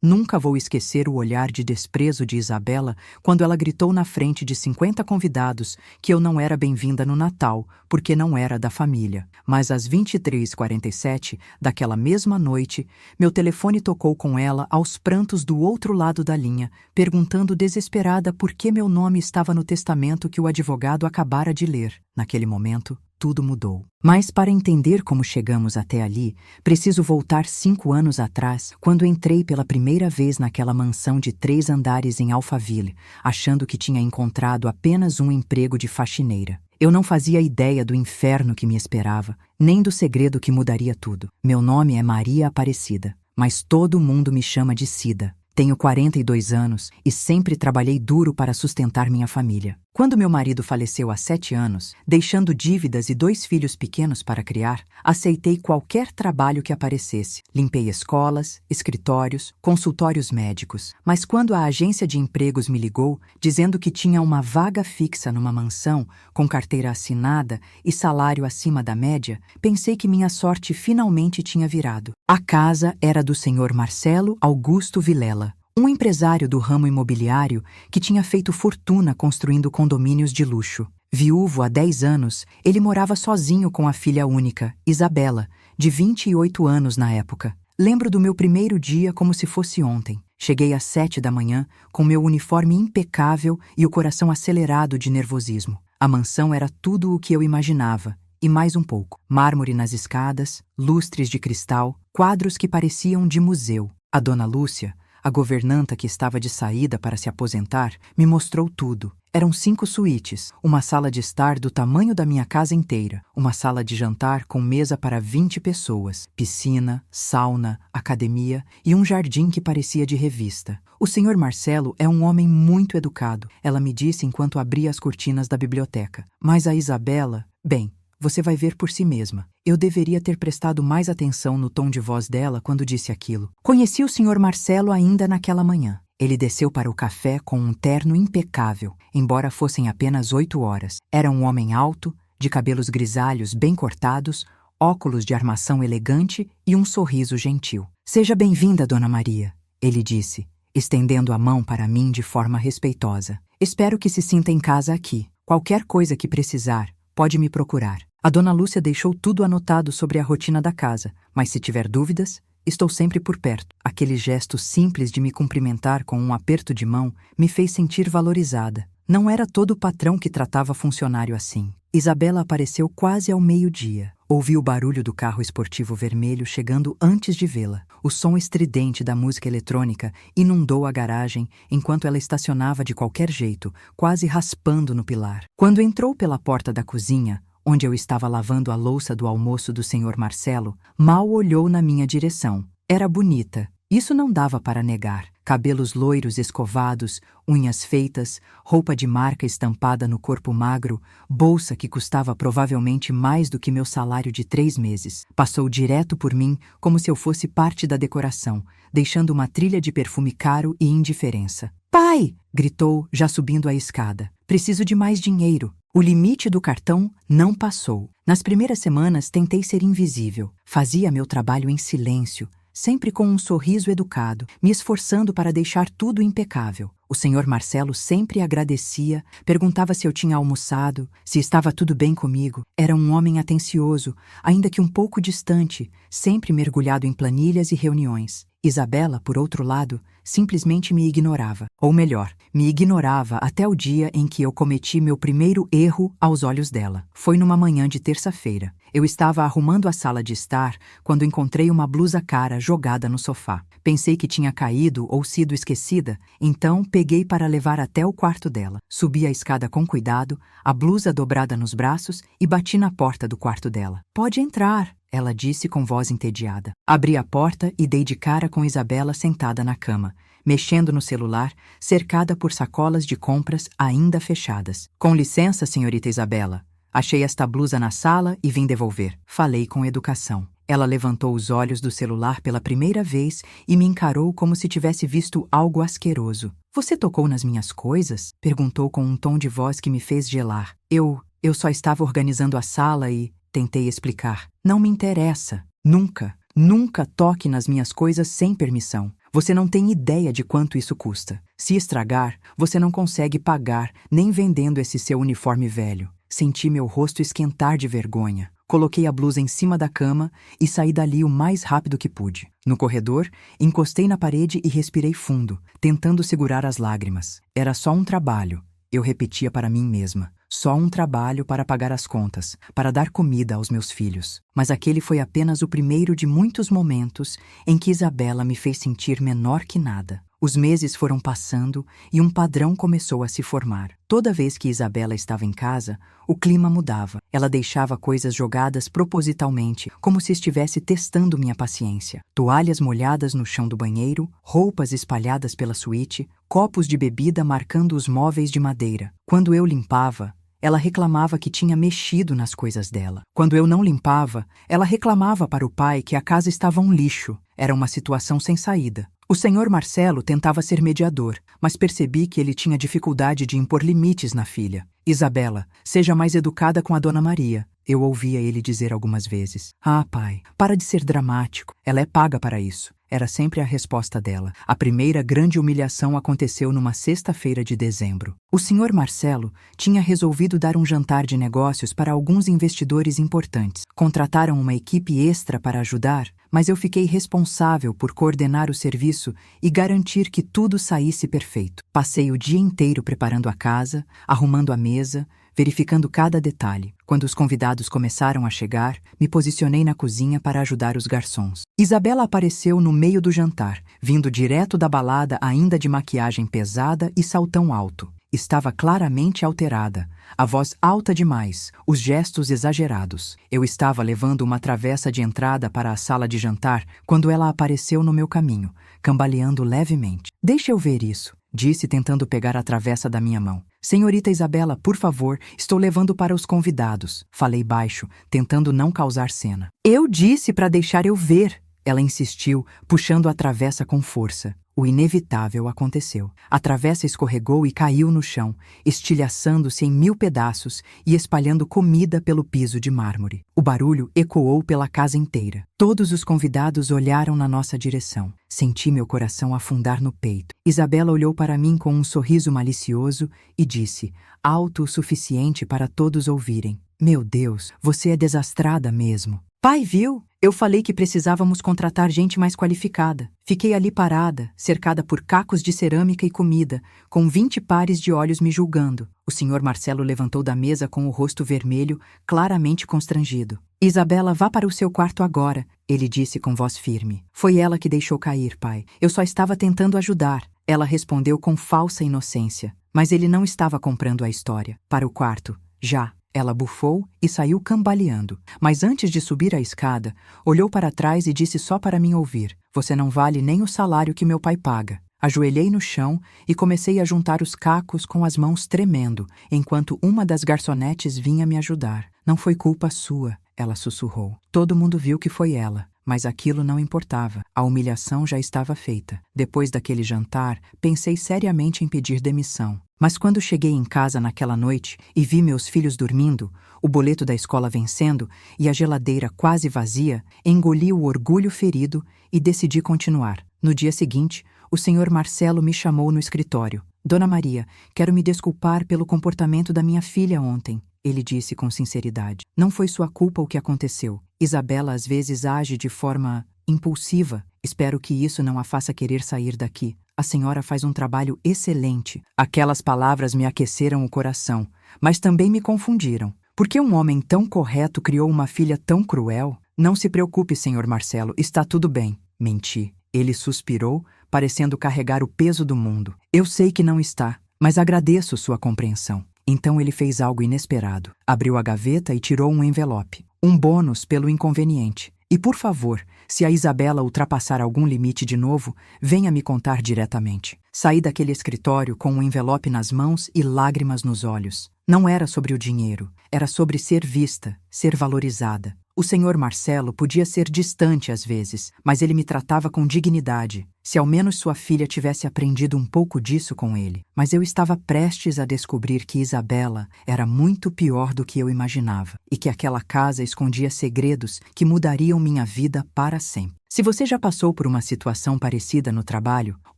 Nunca vou esquecer o olhar de desprezo de Isabela quando ela gritou na frente de 50 convidados que eu não era bem-vinda no Natal, porque não era da família. Mas às 23h47 daquela mesma noite, meu telefone tocou com ela aos prantos do outro lado da linha, perguntando desesperada por que meu nome estava no testamento que o advogado acabara de ler. Naquele momento, tudo mudou. Mas para entender como chegamos até ali, preciso voltar 5 anos atrás, quando entrei pela primeira vez naquela mansão de 3 andares em Alphaville, achando que tinha encontrado apenas um emprego de faxineira. Eu não fazia ideia do inferno que me esperava, nem do segredo que mudaria tudo. Meu nome é Maria Aparecida, mas todo mundo me chama de Cida. Tenho 42 anos e sempre trabalhei duro para sustentar minha família. Quando meu marido faleceu há 7 anos, deixando dívidas e 2 filhos pequenos para criar, aceitei qualquer trabalho que aparecesse. Limpei escolas, escritórios, consultórios médicos. Mas quando a agência de empregos me ligou, dizendo que tinha uma vaga fixa numa mansão, com carteira assinada e salário acima da média, pensei que minha sorte finalmente tinha virado. A casa era do senhor Marcelo Augusto Vilela, um empresário do ramo imobiliário que tinha feito fortuna construindo condomínios de luxo. Viúvo há 10 anos, ele morava sozinho com a filha única, Isabela, de 28 anos na época. Lembro do meu primeiro dia como se fosse ontem. Cheguei às 7 da manhã, com meu uniforme impecável e o coração acelerado de nervosismo. A mansão era tudo o que eu imaginava, e mais um pouco. Mármore nas escadas, lustres de cristal, quadros que pareciam de museu. A dona Lúcia, a governanta que estava de saída para se aposentar, me mostrou tudo. Eram 5 suítes, uma sala de estar do tamanho da minha casa inteira, uma sala de jantar com mesa para 20 pessoas, piscina, sauna, academia e um jardim que parecia de revista. O senhor Marcelo é um homem muito educado, ela me disse enquanto abria as cortinas da biblioteca. Mas a Isabela, bem, você vai ver por si mesma. Eu deveria ter prestado mais atenção no tom de voz dela quando disse aquilo. Conheci o senhor Marcelo ainda naquela manhã. Ele desceu para o café com um terno impecável, embora fossem apenas 8 horas. Era um homem alto, de cabelos grisalhos bem cortados, óculos de armação elegante e um sorriso gentil. Seja bem-vinda, Dona Maria, ele disse, estendendo a mão para mim de forma respeitosa. Espero que se sinta em casa aqui. Qualquer coisa que precisar, pode me procurar. A dona Lúcia deixou tudo anotado sobre a rotina da casa, mas se tiver dúvidas, estou sempre por perto. Aquele gesto simples de me cumprimentar com um aperto de mão me fez sentir valorizada. Não era todo patrão que tratava funcionário assim. Isabela apareceu quase ao meio-dia. Ouvi o barulho do carro esportivo vermelho chegando antes de vê-la. O som estridente da música eletrônica inundou a garagem enquanto ela estacionava de qualquer jeito, quase raspando no pilar. Quando entrou pela porta da cozinha, onde eu estava lavando a louça do almoço do senhor Marcelo, mal olhou na minha direção. Era bonita, isso não dava para negar. Cabelos loiros escovados, unhas feitas, roupa de marca estampada no corpo magro, bolsa que custava provavelmente mais do que meu salário de 3 meses. Passou direto por mim como se eu fosse parte da decoração, deixando uma trilha de perfume caro e indiferença. "Pai!" gritou, já subindo a escada. "Preciso de mais dinheiro." O limite do cartão não passou. Nas primeiras semanas tentei ser invisível. Fazia meu trabalho em silêncio, sempre com um sorriso educado, me esforçando para deixar tudo impecável. O senhor Marcelo sempre agradecia, perguntava se eu tinha almoçado, se estava tudo bem comigo. Era um homem atencioso, ainda que um pouco distante, sempre mergulhado em planilhas e reuniões. Isabela, por outro lado, simplesmente me ignorava. Ou melhor, me ignorava até o dia em que eu cometi meu primeiro erro aos olhos dela. Foi numa manhã de terça-feira. Eu estava arrumando a sala de estar quando encontrei uma blusa cara jogada no sofá. Pensei que tinha caído ou sido esquecida, então peguei para levar até o quarto dela. Subi a escada com cuidado, a blusa dobrada nos braços e bati na porta do quarto dela. "Pode entrar", ela disse com voz entediada. Abri a porta e dei de cara com Isabela sentada na cama, mexendo no celular, cercada por sacolas de compras ainda fechadas. "Com licença, senhorita Isabela. Achei esta blusa na sala e vim devolver." Falei com educação. Ela levantou os olhos do celular pela primeira vez e me encarou como se tivesse visto algo asqueroso. "Você tocou nas minhas coisas?" perguntou com um tom de voz que me fez gelar. Eu só estava organizando a sala e tentei explicar. "Não me interessa. Nunca toque nas minhas coisas sem permissão." Você não tem ideia de quanto isso custa. Se estragar, você não consegue pagar, nem vendendo esse seu uniforme velho. Senti meu rosto esquentar de vergonha. Coloquei a blusa em cima da cama e saí dali o mais rápido que pude. No corredor, encostei na parede e respirei fundo, tentando segurar as lágrimas. Era só um trabalho, eu repetia para mim mesma. Só um trabalho para pagar as contas, para dar comida aos meus filhos. Mas aquele foi apenas o primeiro de muitos momentos em que Isabela me fez sentir menor que nada. Os meses foram passando e um padrão começou a se formar. Toda vez que Isabela estava em casa, o clima mudava. Ela deixava coisas jogadas propositalmente, como se estivesse testando minha paciência. Toalhas molhadas no chão do banheiro, roupas espalhadas pela suíte, copos de bebida marcando os móveis de madeira. Quando eu limpava, ela reclamava que tinha mexido nas coisas dela. Quando eu não limpava, ela reclamava para o pai que a casa estava um lixo. Era uma situação sem saída. O senhor Marcelo tentava ser mediador, mas percebi que ele tinha dificuldade de impor limites na filha. Isabela, seja mais educada com a Dona Maria. Eu ouvia ele dizer algumas vezes. Ah, pai, para de ser dramático. Ela é paga para isso. Era sempre a resposta dela. A primeira grande humilhação aconteceu numa sexta-feira de dezembro. O senhor Marcelo tinha resolvido dar um jantar de negócios para alguns investidores importantes. Contrataram uma equipe extra para ajudar, mas eu fiquei responsável por coordenar o serviço e garantir que tudo saísse perfeito. Passei o dia inteiro preparando a casa, arrumando a mesa, verificando cada detalhe. Quando os convidados começaram a chegar, me posicionei na cozinha para ajudar os garçons. Isabela apareceu no meio do jantar, vindo direto da balada ainda de maquiagem pesada e saltão alto. Estava claramente alterada, a voz alta demais, os gestos exagerados. Eu estava levando uma travessa de entrada para a sala de jantar quando ela apareceu no meu caminho, cambaleando levemente. Deixa eu ver isso, disse tentando pegar a travessa da minha mão. Senhorita Isabela, por favor, estou levando para os convidados. Falei baixo, tentando não causar cena. Eu disse para deixar eu ver. Ela insistiu, puxando a travessa com força. O inevitável aconteceu. A travessa escorregou e caiu no chão, estilhaçando-se em 1000 pedaços e espalhando comida pelo piso de mármore. O barulho ecoou pela casa inteira. Todos os convidados olharam na nossa direção. Senti meu coração afundar no peito. Isabela olhou para mim com um sorriso malicioso e disse, alto o suficiente para todos ouvirem. Meu Deus, você é desastrada mesmo. Pai viu? Eu falei que precisávamos contratar gente mais qualificada. Fiquei ali parada, cercada por cacos de cerâmica e comida, com 20 pares de olhos me julgando. O senhor Marcelo levantou da mesa com o rosto vermelho, claramente constrangido. Isabela, vá para o seu quarto agora, ele disse com voz firme. Foi ela que deixou cair, pai. Eu só estava tentando ajudar. Ela respondeu com falsa inocência. Mas ele não estava comprando a história. Para o quarto, já. Ela bufou e saiu cambaleando. Mas antes de subir a escada, olhou para trás e disse só para mim ouvir. Você não vale nem o salário que meu pai paga. Ajoelhei no chão e comecei a juntar os cacos com as mãos tremendo, enquanto uma das garçonetes vinha me ajudar. Não foi culpa sua, ela sussurrou. Todo mundo viu que foi ela. Mas aquilo não importava. A humilhação já estava feita. Depois daquele jantar, pensei seriamente em pedir demissão. Mas quando cheguei em casa naquela noite e vi meus filhos dormindo, o boleto da escola vencendo e a geladeira quase vazia, engoli o orgulho ferido e decidi continuar. No dia seguinte, o senhor Marcelo me chamou no escritório. Dona Maria, quero me desculpar pelo comportamento da minha filha ontem. Ele disse com sinceridade. Não foi sua culpa o que aconteceu. Isabela às vezes age de forma impulsiva. Espero que isso não a faça querer sair daqui. A senhora faz um trabalho excelente. Aquelas palavras me aqueceram o coração, mas também me confundiram. Por que um homem tão correto criou uma filha tão cruel? Não se preocupe, senhor Marcelo, está tudo bem. Menti. Ele suspirou, parecendo carregar o peso do mundo. Eu sei que não está, mas agradeço sua compreensão. Então ele fez algo inesperado. Abriu a gaveta e tirou um envelope. Um bônus pelo inconveniente. E por favor, se a Isabela ultrapassar algum limite de novo, venha me contar diretamente. Saí daquele escritório com um envelope nas mãos e lágrimas nos olhos. Não era sobre o dinheiro, era sobre ser vista, ser valorizada. O senhor Marcelo podia ser distante às vezes, mas ele me tratava com dignidade. Se ao menos sua filha tivesse aprendido um pouco disso com ele. Mas eu estava prestes a descobrir que Isabela era muito pior do que eu imaginava e que aquela casa escondia segredos que mudariam minha vida para sempre. Se você já passou por uma situação parecida no trabalho,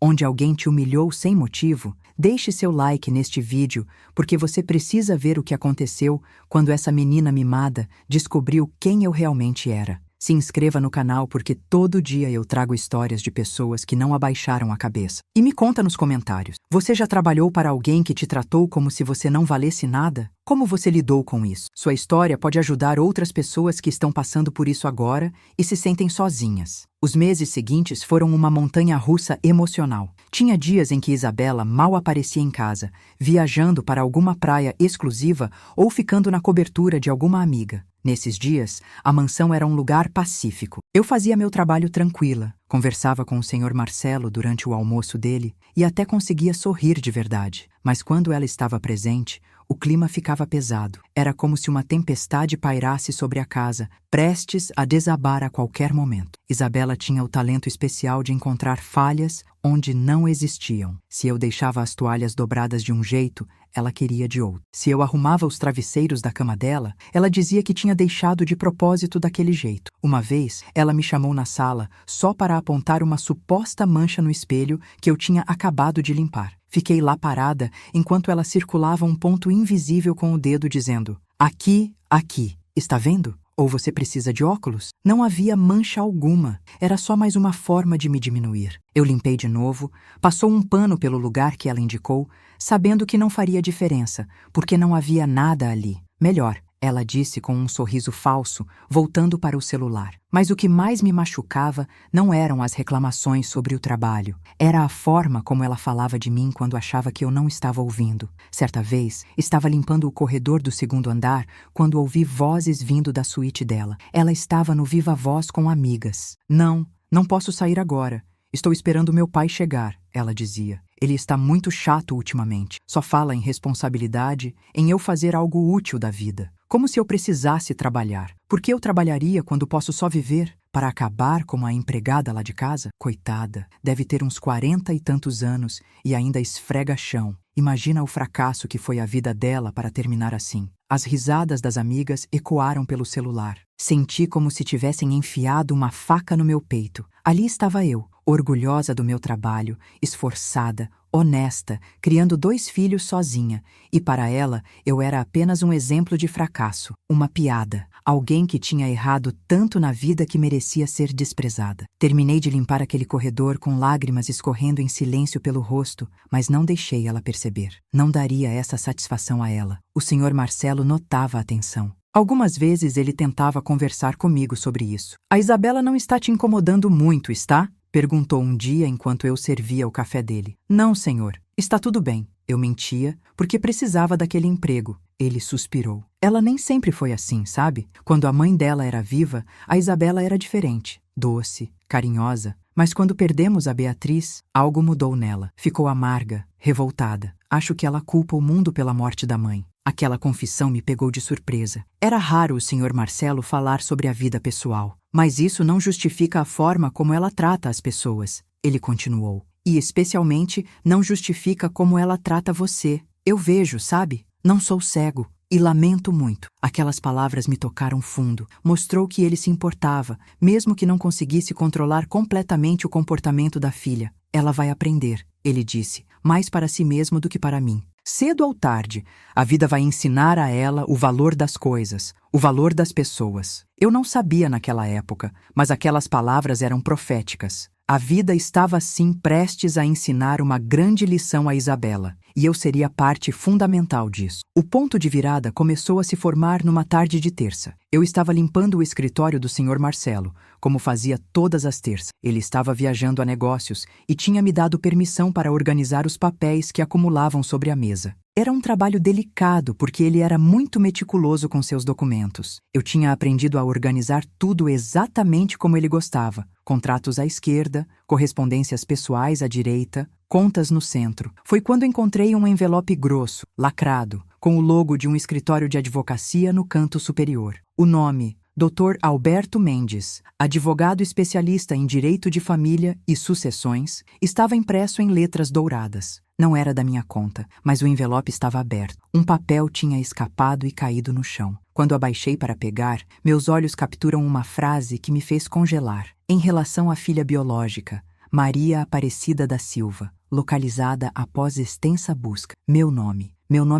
onde alguém te humilhou sem motivo, deixe seu like neste vídeo, porque você precisa ver o que aconteceu quando essa menina mimada descobriu quem eu realmente era. Se inscreva no canal porque todo dia eu trago histórias de pessoas que não abaixaram a cabeça. E me conta nos comentários, você já trabalhou para alguém que te tratou como se você não valesse nada? Como você lidou com isso? Sua história pode ajudar outras pessoas que estão passando por isso agora e se sentem sozinhas. Os meses seguintes foram uma montanha-russa emocional. Tinha dias em que Isabela mal aparecia em casa, viajando para alguma praia exclusiva ou ficando na cobertura de alguma amiga. Nesses dias, a mansão era um lugar pacífico. Eu fazia meu trabalho tranquila, conversava com o Sr. Marcelo durante o almoço dele e até conseguia sorrir de verdade. Mas quando ela estava presente, o clima ficava pesado. Era como se uma tempestade pairasse sobre a casa, prestes a desabar a qualquer momento. Isabela tinha o talento especial de encontrar falhas onde não existiam. Se eu deixava as toalhas dobradas de um jeito, ela queria de outro. Se eu arrumava os travesseiros da cama dela, ela dizia que tinha deixado de propósito daquele jeito. Uma vez, ela me chamou na sala só para apontar uma suposta mancha no espelho que eu tinha acabado de limpar. Fiquei lá parada enquanto ela circulava um ponto invisível com o dedo dizendo: "Aqui, aqui. Está vendo? Ou você precisa de óculos?" Não havia mancha alguma. Era só mais uma forma de me diminuir. Eu limpei de novo, passou um pano pelo lugar que ela indicou, sabendo que não faria diferença, porque não havia nada ali. Melhor, ela disse com um sorriso falso, voltando para o celular. Mas o que mais me machucava não eram as reclamações sobre o trabalho. Era a forma como ela falava de mim quando achava que eu não estava ouvindo. Certa vez, estava limpando o corredor do segundo andar quando ouvi vozes vindo da suíte dela. Ela estava no viva voz com amigas. Não posso sair agora. Estou esperando meu pai chegar, ela dizia. Ele está muito chato ultimamente. Só fala em responsabilidade, em eu fazer algo útil da vida. Como se eu precisasse trabalhar. Por que eu trabalharia quando posso só viver? Para acabar como a empregada lá de casa? Coitada, deve ter uns 40 e tantos anos e ainda esfrega chão. Imagina o fracasso que foi a vida dela para terminar assim. As risadas das amigas ecoaram pelo celular. Senti como se tivessem enfiado uma faca no meu peito. Ali estava eu, orgulhosa do meu trabalho, esforçada, honesta, criando 2 filhos sozinha, e para ela eu era apenas um exemplo de fracasso, uma piada, alguém que tinha errado tanto na vida que merecia ser desprezada. Terminei de limpar aquele corredor com lágrimas escorrendo em silêncio pelo rosto, mas não deixei ela perceber. Não daria essa satisfação a ela. O Sr. Marcelo notava a tensão. Algumas vezes ele tentava conversar comigo sobre isso. "A Isabela não está te incomodando muito, está?" perguntou um dia enquanto eu servia o café dele. "Não, senhor. Está tudo bem." Eu mentia, porque precisava daquele emprego. Ele suspirou. "Ela nem sempre foi assim, sabe? Quando a mãe dela era viva, a Isabela era diferente. Doce, carinhosa. Mas quando perdemos a Beatriz, algo mudou nela. Ficou amarga, revoltada. Acho que ela culpa o mundo pela morte da mãe." Aquela confissão me pegou de surpresa. Era raro o Sr. Marcelo falar sobre a vida pessoal. "Mas isso não justifica a forma como ela trata as pessoas", ele continuou. "E especialmente não justifica como ela trata você. Eu vejo, sabe? Não sou cego. E lamento muito." Aquelas palavras me tocaram fundo. Mostrou que ele se importava, mesmo que não conseguisse controlar completamente o comportamento da filha. "Ela vai aprender", ele disse, mais para si mesmo do que para mim. "Cedo ou tarde, a vida vai ensinar a ela o valor das coisas, o valor das pessoas." Eu não sabia naquela época, mas aquelas palavras eram proféticas. A vida estava assim prestes a ensinar uma grande lição a Isabela, e eu seria parte fundamental disso. O ponto de virada começou a se formar numa tarde de terça. Eu estava limpando o escritório do Sr. Marcelo, como fazia todas as terças. Ele estava viajando a negócios e tinha me dado permissão para organizar os papéis que acumulavam sobre a mesa. Era um trabalho delicado porque ele era muito meticuloso com seus documentos. Eu tinha aprendido a organizar tudo exatamente como ele gostava. Contratos à esquerda, correspondências pessoais à direita, contas no centro. Foi quando encontrei um envelope grosso, lacrado, com o logo de um escritório de advocacia no canto superior. O nome, Dr. Alberto Mendes, advogado especialista em direito de família e sucessões, estava impresso em letras douradas. Não era da minha conta, mas o envelope estava aberto. Um papel tinha escapado e caído no chão. Quando abaixei para pegar, meus olhos capturam uma frase que me fez congelar. Em relação à filha biológica, Maria Aparecida da Silva, localizada após extensa busca. Meu nome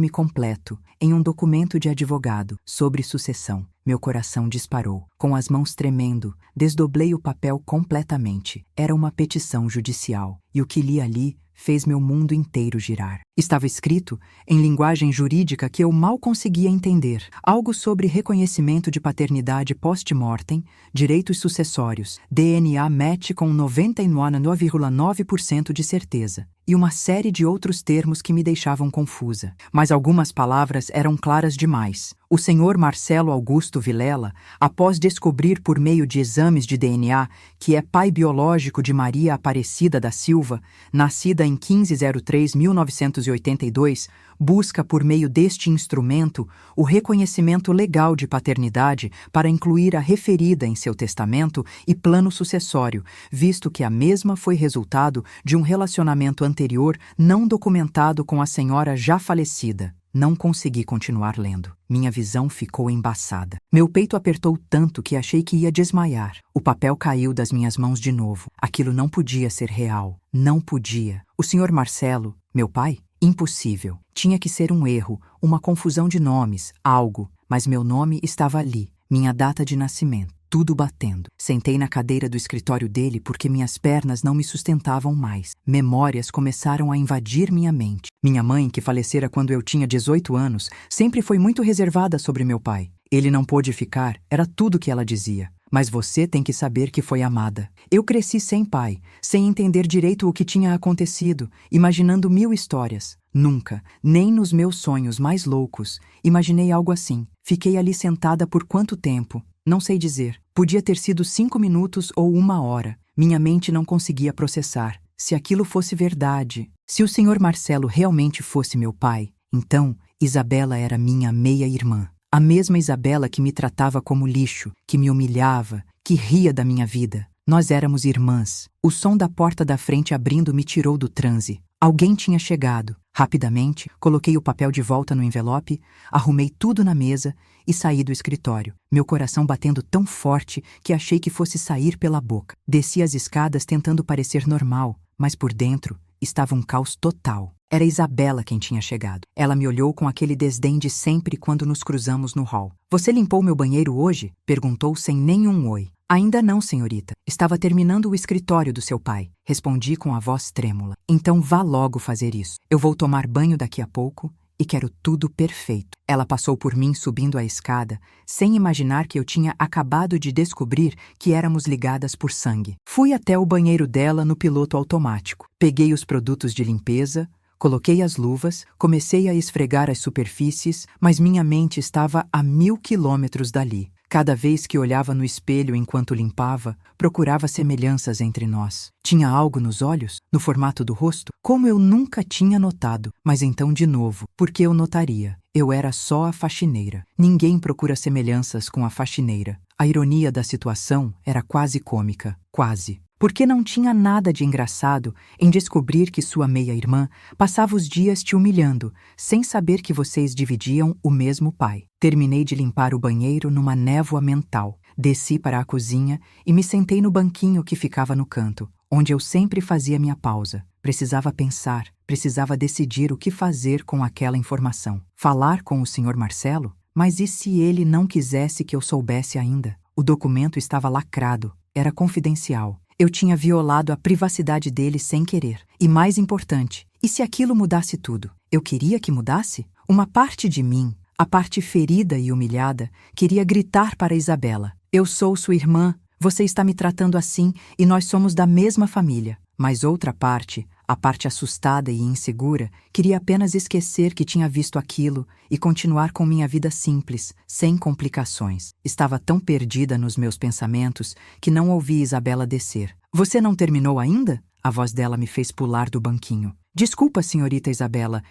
completo, em um documento de advogado, sobre sucessão. Meu coração disparou. Com as mãos tremendo, desdoblei o papel completamente. Era uma petição judicial, e o que li ali fez meu mundo inteiro girar. Estava escrito, em linguagem jurídica que eu mal conseguia entender, algo sobre reconhecimento de paternidade post-mortem, direitos sucessórios, DNA match com 99,9% de certeza, e uma série de outros termos que me deixavam confusa. Mas algumas palavras eram claras demais. O senhor Marcelo Augusto Vilela, após descobrir por meio de exames de DNA que é pai biológico de Maria Aparecida da Silva, nascida em 15/03/1982, busca por meio deste instrumento o reconhecimento legal de paternidade para incluir a referida em seu testamento e plano sucessório, visto que a mesma foi resultado de um relacionamento anterior não documentado com a senhora já falecida. Não consegui continuar lendo. Minha visão ficou embaçada. Meu peito apertou tanto que achei que ia desmaiar. O papel caiu das minhas mãos de novo. Aquilo não podia ser real. Não podia. O senhor Marcelo, meu pai? Impossível. Tinha que ser um erro, uma confusão de nomes, algo. Mas meu nome estava ali. Minha data de nascimento. Tudo batendo. Sentei na cadeira do escritório dele porque minhas pernas não me sustentavam mais. Memórias começaram a invadir minha mente. Minha mãe, que falecera quando eu tinha 18 anos, sempre foi muito reservada sobre meu pai. Ele não pôde ficar, era tudo que ela dizia. Mas você tem que saber que foi amada. Eu cresci sem pai, sem entender direito o que tinha acontecido, imaginando mil histórias. Nunca, nem nos meus sonhos mais loucos, imaginei algo assim. Fiquei ali sentada por quanto tempo? Não sei dizer. Podia ter sido 5 minutos ou 1 hora. Minha mente não conseguia processar. Se aquilo fosse verdade, se o senhor Marcelo realmente fosse meu pai, então Isabela era minha meia-irmã. A mesma Isabela que me tratava como lixo, que me humilhava, que ria da minha vida. Nós éramos irmãs. O som da porta da frente abrindo me tirou do transe. Alguém tinha chegado. Rapidamente, coloquei o papel de volta no envelope, arrumei tudo na mesa e saí do escritório, meu coração batendo tão forte que achei que fosse sair pela boca. Desci as escadas tentando parecer normal, mas por dentro estava um caos total. Era Isabela quem tinha chegado. Ela me olhou com aquele desdém de sempre quando nos cruzamos no hall. "Você limpou meu banheiro hoje?" perguntou sem nenhum oi. "Ainda não, senhorita. Estava terminando o escritório do seu pai", respondi com a voz trêmula. "Então vá logo fazer isso. Eu vou tomar banho daqui a pouco e quero tudo perfeito." Ela passou por mim subindo a escada, sem imaginar que eu tinha acabado de descobrir que éramos ligadas por sangue. Fui até o banheiro dela no piloto automático. Peguei os produtos de limpeza, coloquei as luvas, comecei a esfregar as superfícies, mas minha mente estava a 1000 quilômetros dali. Cada vez que olhava no espelho enquanto limpava, procurava semelhanças entre nós. Tinha algo nos olhos? No formato do rosto? Como eu nunca tinha notado. Mas então de novo, porque eu notaria? Eu era só a faxineira. Ninguém procura semelhanças com a faxineira. A ironia da situação era quase cômica. Quase. Porque não tinha nada de engraçado em descobrir que sua meia-irmã passava os dias te humilhando, sem saber que vocês dividiam o mesmo pai. Terminei de limpar o banheiro numa névoa mental. Desci para a cozinha e me sentei no banquinho que ficava no canto, onde eu sempre fazia minha pausa. Precisava pensar, precisava decidir o que fazer com aquela informação. Falar com o senhor Marcelo? Mas e se ele não quisesse que eu soubesse ainda? O documento estava lacrado, era confidencial. Eu tinha violado a privacidade dele sem querer. E mais importante, e se aquilo mudasse tudo? Eu queria que mudasse? Uma parte de mim, a parte ferida e humilhada, queria gritar para Isabela: "Eu sou sua irmã, você está me tratando assim e nós somos da mesma família." Mas outra parte, a parte assustada e insegura, queria apenas esquecer que tinha visto aquilo e continuar com minha vida simples, sem complicações. Estava tão perdida nos meus pensamentos que não ouvi Isabela descer. "Você não terminou ainda?" A voz dela me fez pular do banquinho. "Desculpa, senhorita Isabela,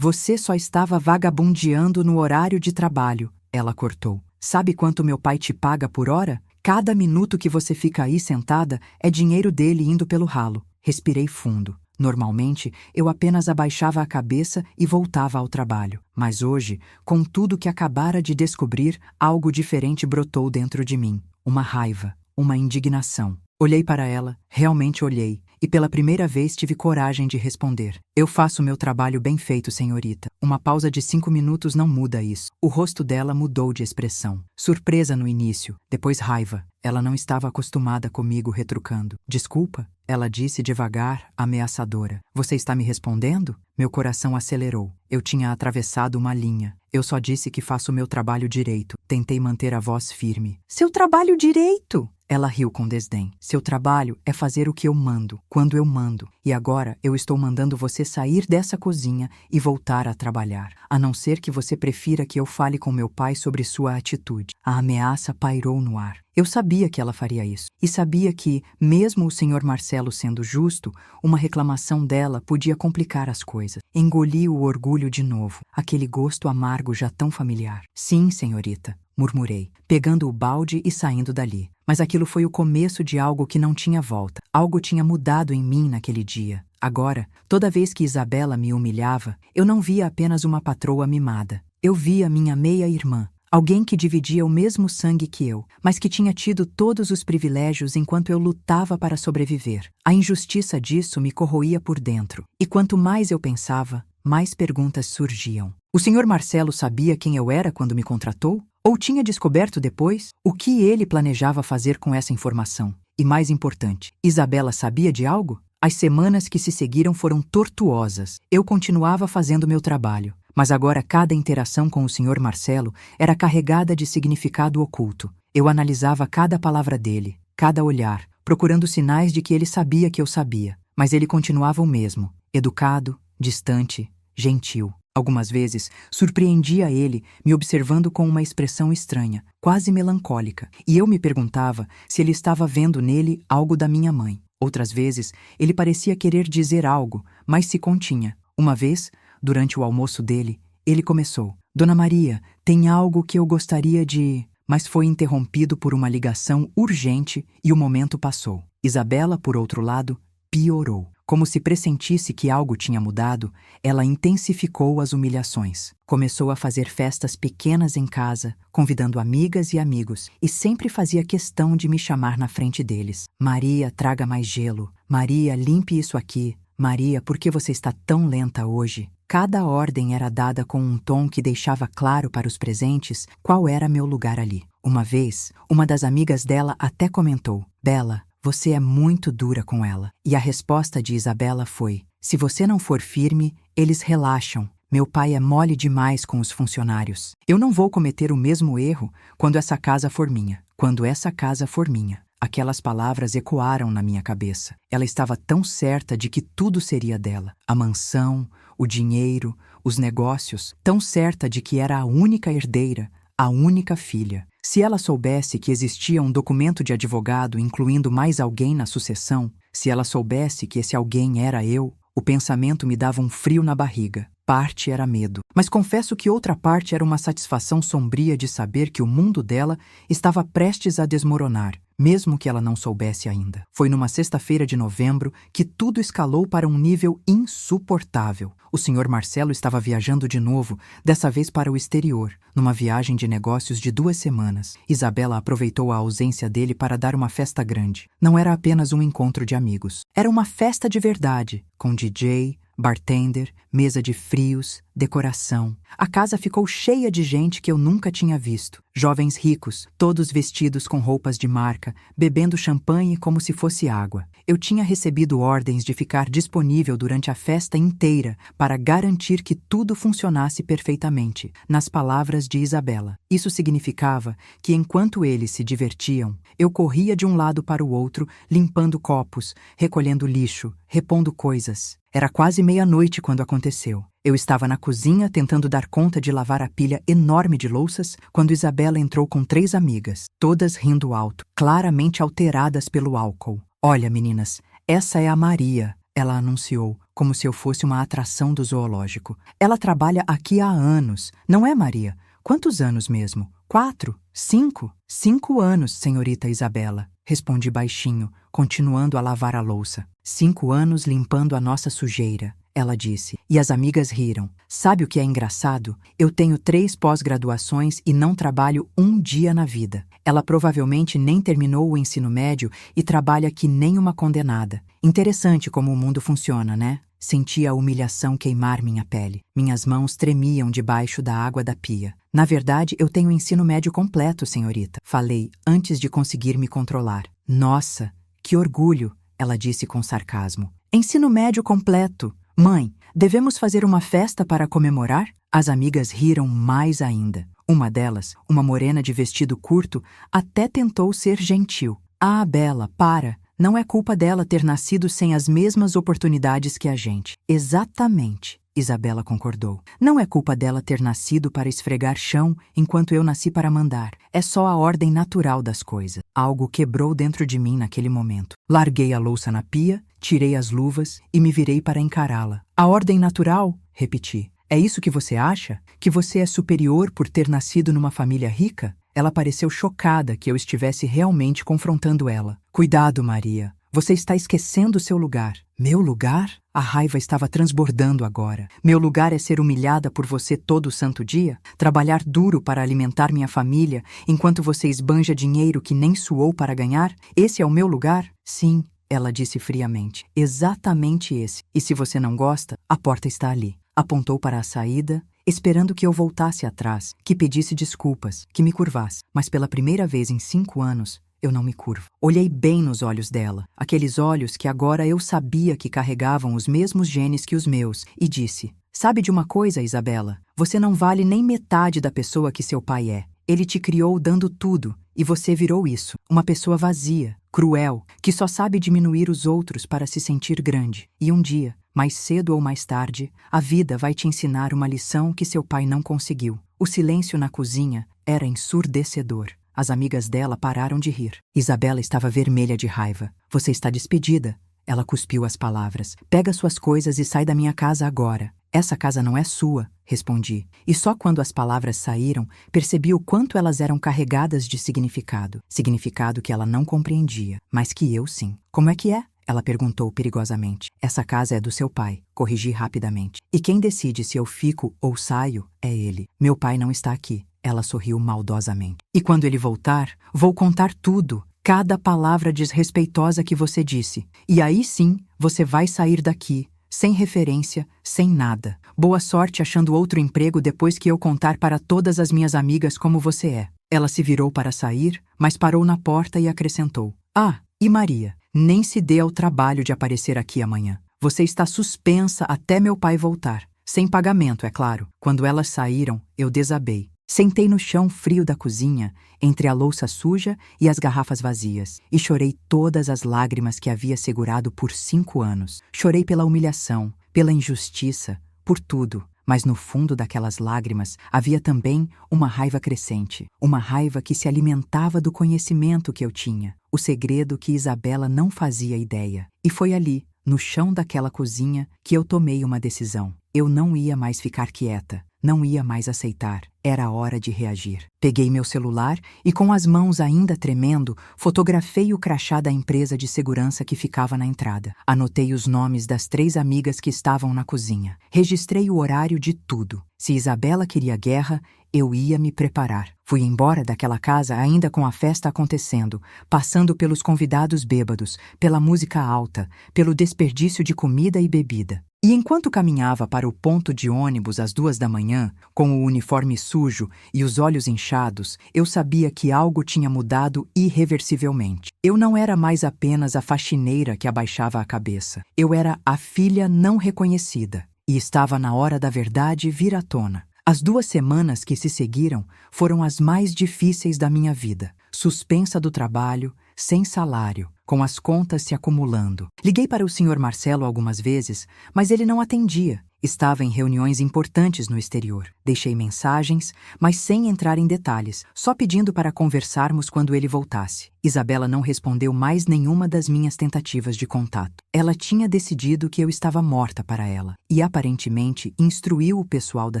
Você só estava vagabundeando no horário de trabalho." Ela cortou. sabe quanto meu pai te paga por hora? Cada minuto que você fica aí sentada é dinheiro dele indo pelo ralo. Respirei fundo. Normalmente, eu apenas abaixava a cabeça e voltava ao trabalho. Mas hoje, com tudo que acabara de descobrir, algo diferente brotou dentro de mim. Uma raiva, uma indignação. Olhei para ela, realmente olhei, e pela primeira vez tive coragem de responder. Eu faço meu trabalho bem feito, senhorita. Uma pausa de 5 minutos não muda isso. O rosto dela mudou de expressão. Surpresa no início, depois raiva. Ela não estava acostumada comigo retrucando. Desculpa, ela disse devagar, ameaçadora. Você está me respondendo? Meu coração acelerou. Eu tinha atravessado uma linha. Eu só disse que faço meu trabalho direito. Tentei manter a voz firme. Seu trabalho direito? Ela riu com desdém. Seu trabalho é fazer o que eu mando, quando eu mando. E agora eu estou mandando você sair dessa cozinha e voltar a trabalhar. A não ser que você prefira que eu fale com meu pai sobre sua atitude. A ameaça pairou no ar. Eu sabia que ela faria isso. E sabia que, mesmo o Sr. Marcelo sendo justo, uma reclamação dela podia complicar as coisas. Engoli o orgulho de novo, aquele gosto amargo já tão familiar. Sim, senhorita, murmurei, pegando o balde e saindo dali. Mas aquilo foi o começo de algo que não tinha volta. Algo tinha mudado em mim naquele dia. Agora, toda vez que Isabela me humilhava, eu não via apenas uma patroa mimada. Eu via minha meia-irmã. Alguém que dividia o mesmo sangue que eu, mas que tinha tido todos os privilégios enquanto eu lutava para sobreviver. A injustiça disso me corroía por dentro. E quanto mais eu pensava, mais perguntas surgiam. O Sr. Marcelo sabia quem eu era quando me contratou? Ou tinha descoberto depois? O que ele planejava fazer com essa informação? E mais importante, Isabela sabia de algo? As semanas que se seguiram foram tortuosas. Eu continuava fazendo meu trabalho. Mas agora cada interação com o Sr. Marcelo era carregada de significado oculto. Eu analisava cada palavra dele, cada olhar, procurando sinais de que ele sabia que eu sabia. Mas ele continuava o mesmo, educado, distante, gentil. Algumas vezes, surpreendia ele, me observando com uma expressão estranha, quase melancólica, e eu me perguntava se ele estava vendo nele algo da minha mãe. Outras vezes, ele parecia querer dizer algo, mas se continha. Uma vez, durante o almoço dele, ele começou. Dona Maria, tem algo que eu gostaria de... Mas foi interrompido por uma ligação urgente e o momento passou. Isabela, por outro lado, piorou. Como se pressentisse que algo tinha mudado, ela intensificou as humilhações. Começou a fazer festas pequenas em casa, convidando amigas e amigos, e sempre fazia questão de me chamar na frente deles. Maria, traga mais gelo. Maria, limpe isso aqui. Maria, por que você está tão lenta hoje? Cada ordem era dada com um tom que deixava claro para os presentes qual era meu lugar ali. Uma vez, uma das amigas dela até comentou: Bela, você é muito dura com ela. E a resposta de Isabela foi: se você não for firme, eles relaxam. Meu pai é mole demais com os funcionários. Eu não vou cometer o mesmo erro quando essa casa for minha. Quando essa casa for minha. Aquelas palavras ecoaram na minha cabeça. Ela estava tão certa de que tudo seria dela. A mansão, o dinheiro, os negócios. Tão certa de que era a única herdeira, a única filha. Se ela soubesse que existia um documento de advogado incluindo mais alguém na sucessão, se ela soubesse que esse alguém era eu, o pensamento me dava um frio na barriga. Parte era medo, mas confesso que outra parte era uma satisfação sombria de saber que o mundo dela estava prestes a desmoronar, mesmo que ela não soubesse ainda. Foi numa sexta-feira de novembro que tudo escalou para um nível insuportável. O Sr. Marcelo estava viajando de novo, dessa vez para o exterior, numa viagem de negócios de 2 semanas. Isabela aproveitou a ausência dele para dar uma festa grande. Não era apenas um encontro de amigos. Era uma festa de verdade, com DJ, bartender, mesa de frios, decoração. A casa ficou cheia de gente que eu nunca tinha visto. Jovens ricos, todos vestidos com roupas de marca, bebendo champanhe como se fosse água. Eu tinha recebido ordens de ficar disponível durante a festa inteira para garantir que tudo funcionasse perfeitamente, nas palavras de Isabela. Isso significava que enquanto eles se divertiam, eu corria de um lado para o outro, limpando copos, recolhendo lixo, repondo coisas. Era quase meia-noite quando aconteceu. Eu estava na cozinha tentando dar conta de lavar a pilha enorme de louças quando Isabela entrou com 3 amigas, todas rindo alto, claramente alteradas pelo álcool. Olha, meninas, essa é a Maria, ela anunciou, como se eu fosse uma atração do zoológico. Ela trabalha aqui há anos, não é, Maria? Quantos anos mesmo? 4? 5? 5 anos, senhorita Isabela, respondi baixinho, continuando a lavar a louça. 5 anos limpando a nossa sujeira, ela disse, e as amigas riram. Sabe o que é engraçado? Eu tenho 3 pós-graduações e não trabalho um dia na vida. Ela provavelmente nem terminou o ensino médio e trabalha que nem uma condenada. Interessante como o mundo funciona, né? Senti a humilhação queimar minha pele. Minhas mãos tremiam debaixo da água da pia. Na verdade, eu tenho ensino médio completo, senhorita. Falei, antes de conseguir me controlar. Nossa, que orgulho, ela disse com sarcasmo. Ensino médio completo. Mãe, devemos fazer uma festa para comemorar? As amigas riram mais ainda. Uma delas, uma morena de vestido curto, até tentou ser gentil. Ah, Bela, para. Não é culpa dela ter nascido sem as mesmas oportunidades que a gente. Exatamente, Isabela concordou. Não é culpa dela ter nascido para esfregar chão enquanto eu nasci para mandar. É só a ordem natural das coisas. Algo quebrou dentro de mim naquele momento. Larguei a louça na pia, tirei as luvas e me virei para encará-la. A ordem natural? Repeti. É isso que você acha? Que você é superior por ter nascido numa família rica? Ela pareceu chocada que eu estivesse realmente confrontando ela. Cuidado, Maria. Você está esquecendo seu lugar. Meu lugar? A raiva estava transbordando agora. Meu lugar é ser humilhada por você todo santo dia? Trabalhar duro para alimentar minha família, enquanto você esbanja dinheiro que nem suou para ganhar? Esse é o meu lugar? Sim, ela disse friamente. Exatamente esse. E se você não gosta, a porta está ali. Apontou para a saída, esperando que eu voltasse atrás, que pedisse desculpas, que me curvasse. Mas pela primeira vez em 5 anos, eu não me curvo. Olhei bem nos olhos dela, aqueles olhos que agora eu sabia que carregavam os mesmos genes que os meus, e disse, sabe de uma coisa, Isabela? Você não vale nem metade da pessoa que seu pai é. Ele te criou dando tudo, e você virou isso, uma pessoa vazia, cruel, que só sabe diminuir os outros para se sentir grande. E um dia, mais cedo ou mais tarde, a vida vai te ensinar uma lição que seu pai não conseguiu. O silêncio na cozinha era ensurdecedor. As amigas dela pararam de rir. Isabela estava vermelha de raiva. Você está despedida. Ela cuspiu as palavras. Pega suas coisas e sai da minha casa agora. Essa casa não é sua, respondi. E só quando as palavras saíram, percebi o quanto elas eram carregadas de significado. Significado que ela não compreendia, mas que eu sim. Como é que é? Ela perguntou perigosamente. Essa casa é do seu pai, corrigi rapidamente. E quem decide se eu fico ou saio é ele. Meu pai não está aqui. Ela sorriu maldosamente. E quando ele voltar, vou contar tudo. Cada palavra desrespeitosa que você disse. E aí sim, você vai sair daqui, sem referência, sem nada. Boa sorte achando outro emprego depois que eu contar para todas as minhas amigas como você é. Ela se virou para sair, mas parou na porta e acrescentou. Ah, e Maria, nem se dê ao trabalho de aparecer aqui amanhã. Você está suspensa até meu pai voltar. Sem pagamento, é claro. Quando elas saíram, eu desabei. Sentei no chão frio da cozinha, entre a louça suja e as garrafas vazias, e chorei todas as lágrimas que havia segurado por 5 anos. Chorei pela humilhação, pela injustiça, por tudo. Mas no fundo daquelas lágrimas havia também uma raiva crescente, uma raiva que se alimentava do conhecimento que eu tinha, o segredo que Isabela não fazia ideia. E foi ali, no chão daquela cozinha, que eu tomei uma decisão. Eu não ia mais ficar quieta. Não ia mais aceitar. Era hora de reagir. Peguei meu celular e, com as mãos ainda tremendo, fotografei o crachá da empresa de segurança que ficava na entrada. Anotei os nomes das 3 amigas que estavam na cozinha. Registrei o horário de tudo. Se Isabela queria guerra, eu ia me preparar. Fui embora daquela casa ainda com a festa acontecendo, passando pelos convidados bêbados, pela música alta, pelo desperdício de comida e bebida. E enquanto caminhava para o ponto de ônibus às 2 da manhã, com o uniforme sujo e os olhos inchados, eu sabia que algo tinha mudado irreversivelmente. Eu não era mais apenas a faxineira que abaixava a cabeça. Eu era a filha não reconhecida. E estava na hora da verdade vir à tona. As 2 semanas que se seguiram foram as mais difíceis da minha vida. Suspensa do trabalho, sem salário, com as contas se acumulando. Liguei para o Sr. Marcelo algumas vezes, mas ele não atendia. Estava em reuniões importantes no exterior. Deixei mensagens, mas sem entrar em detalhes, só pedindo para conversarmos quando ele voltasse. Isabela não respondeu mais nenhuma das minhas tentativas de contato. Ela tinha decidido que eu estava morta para ela e, aparentemente, instruiu o pessoal da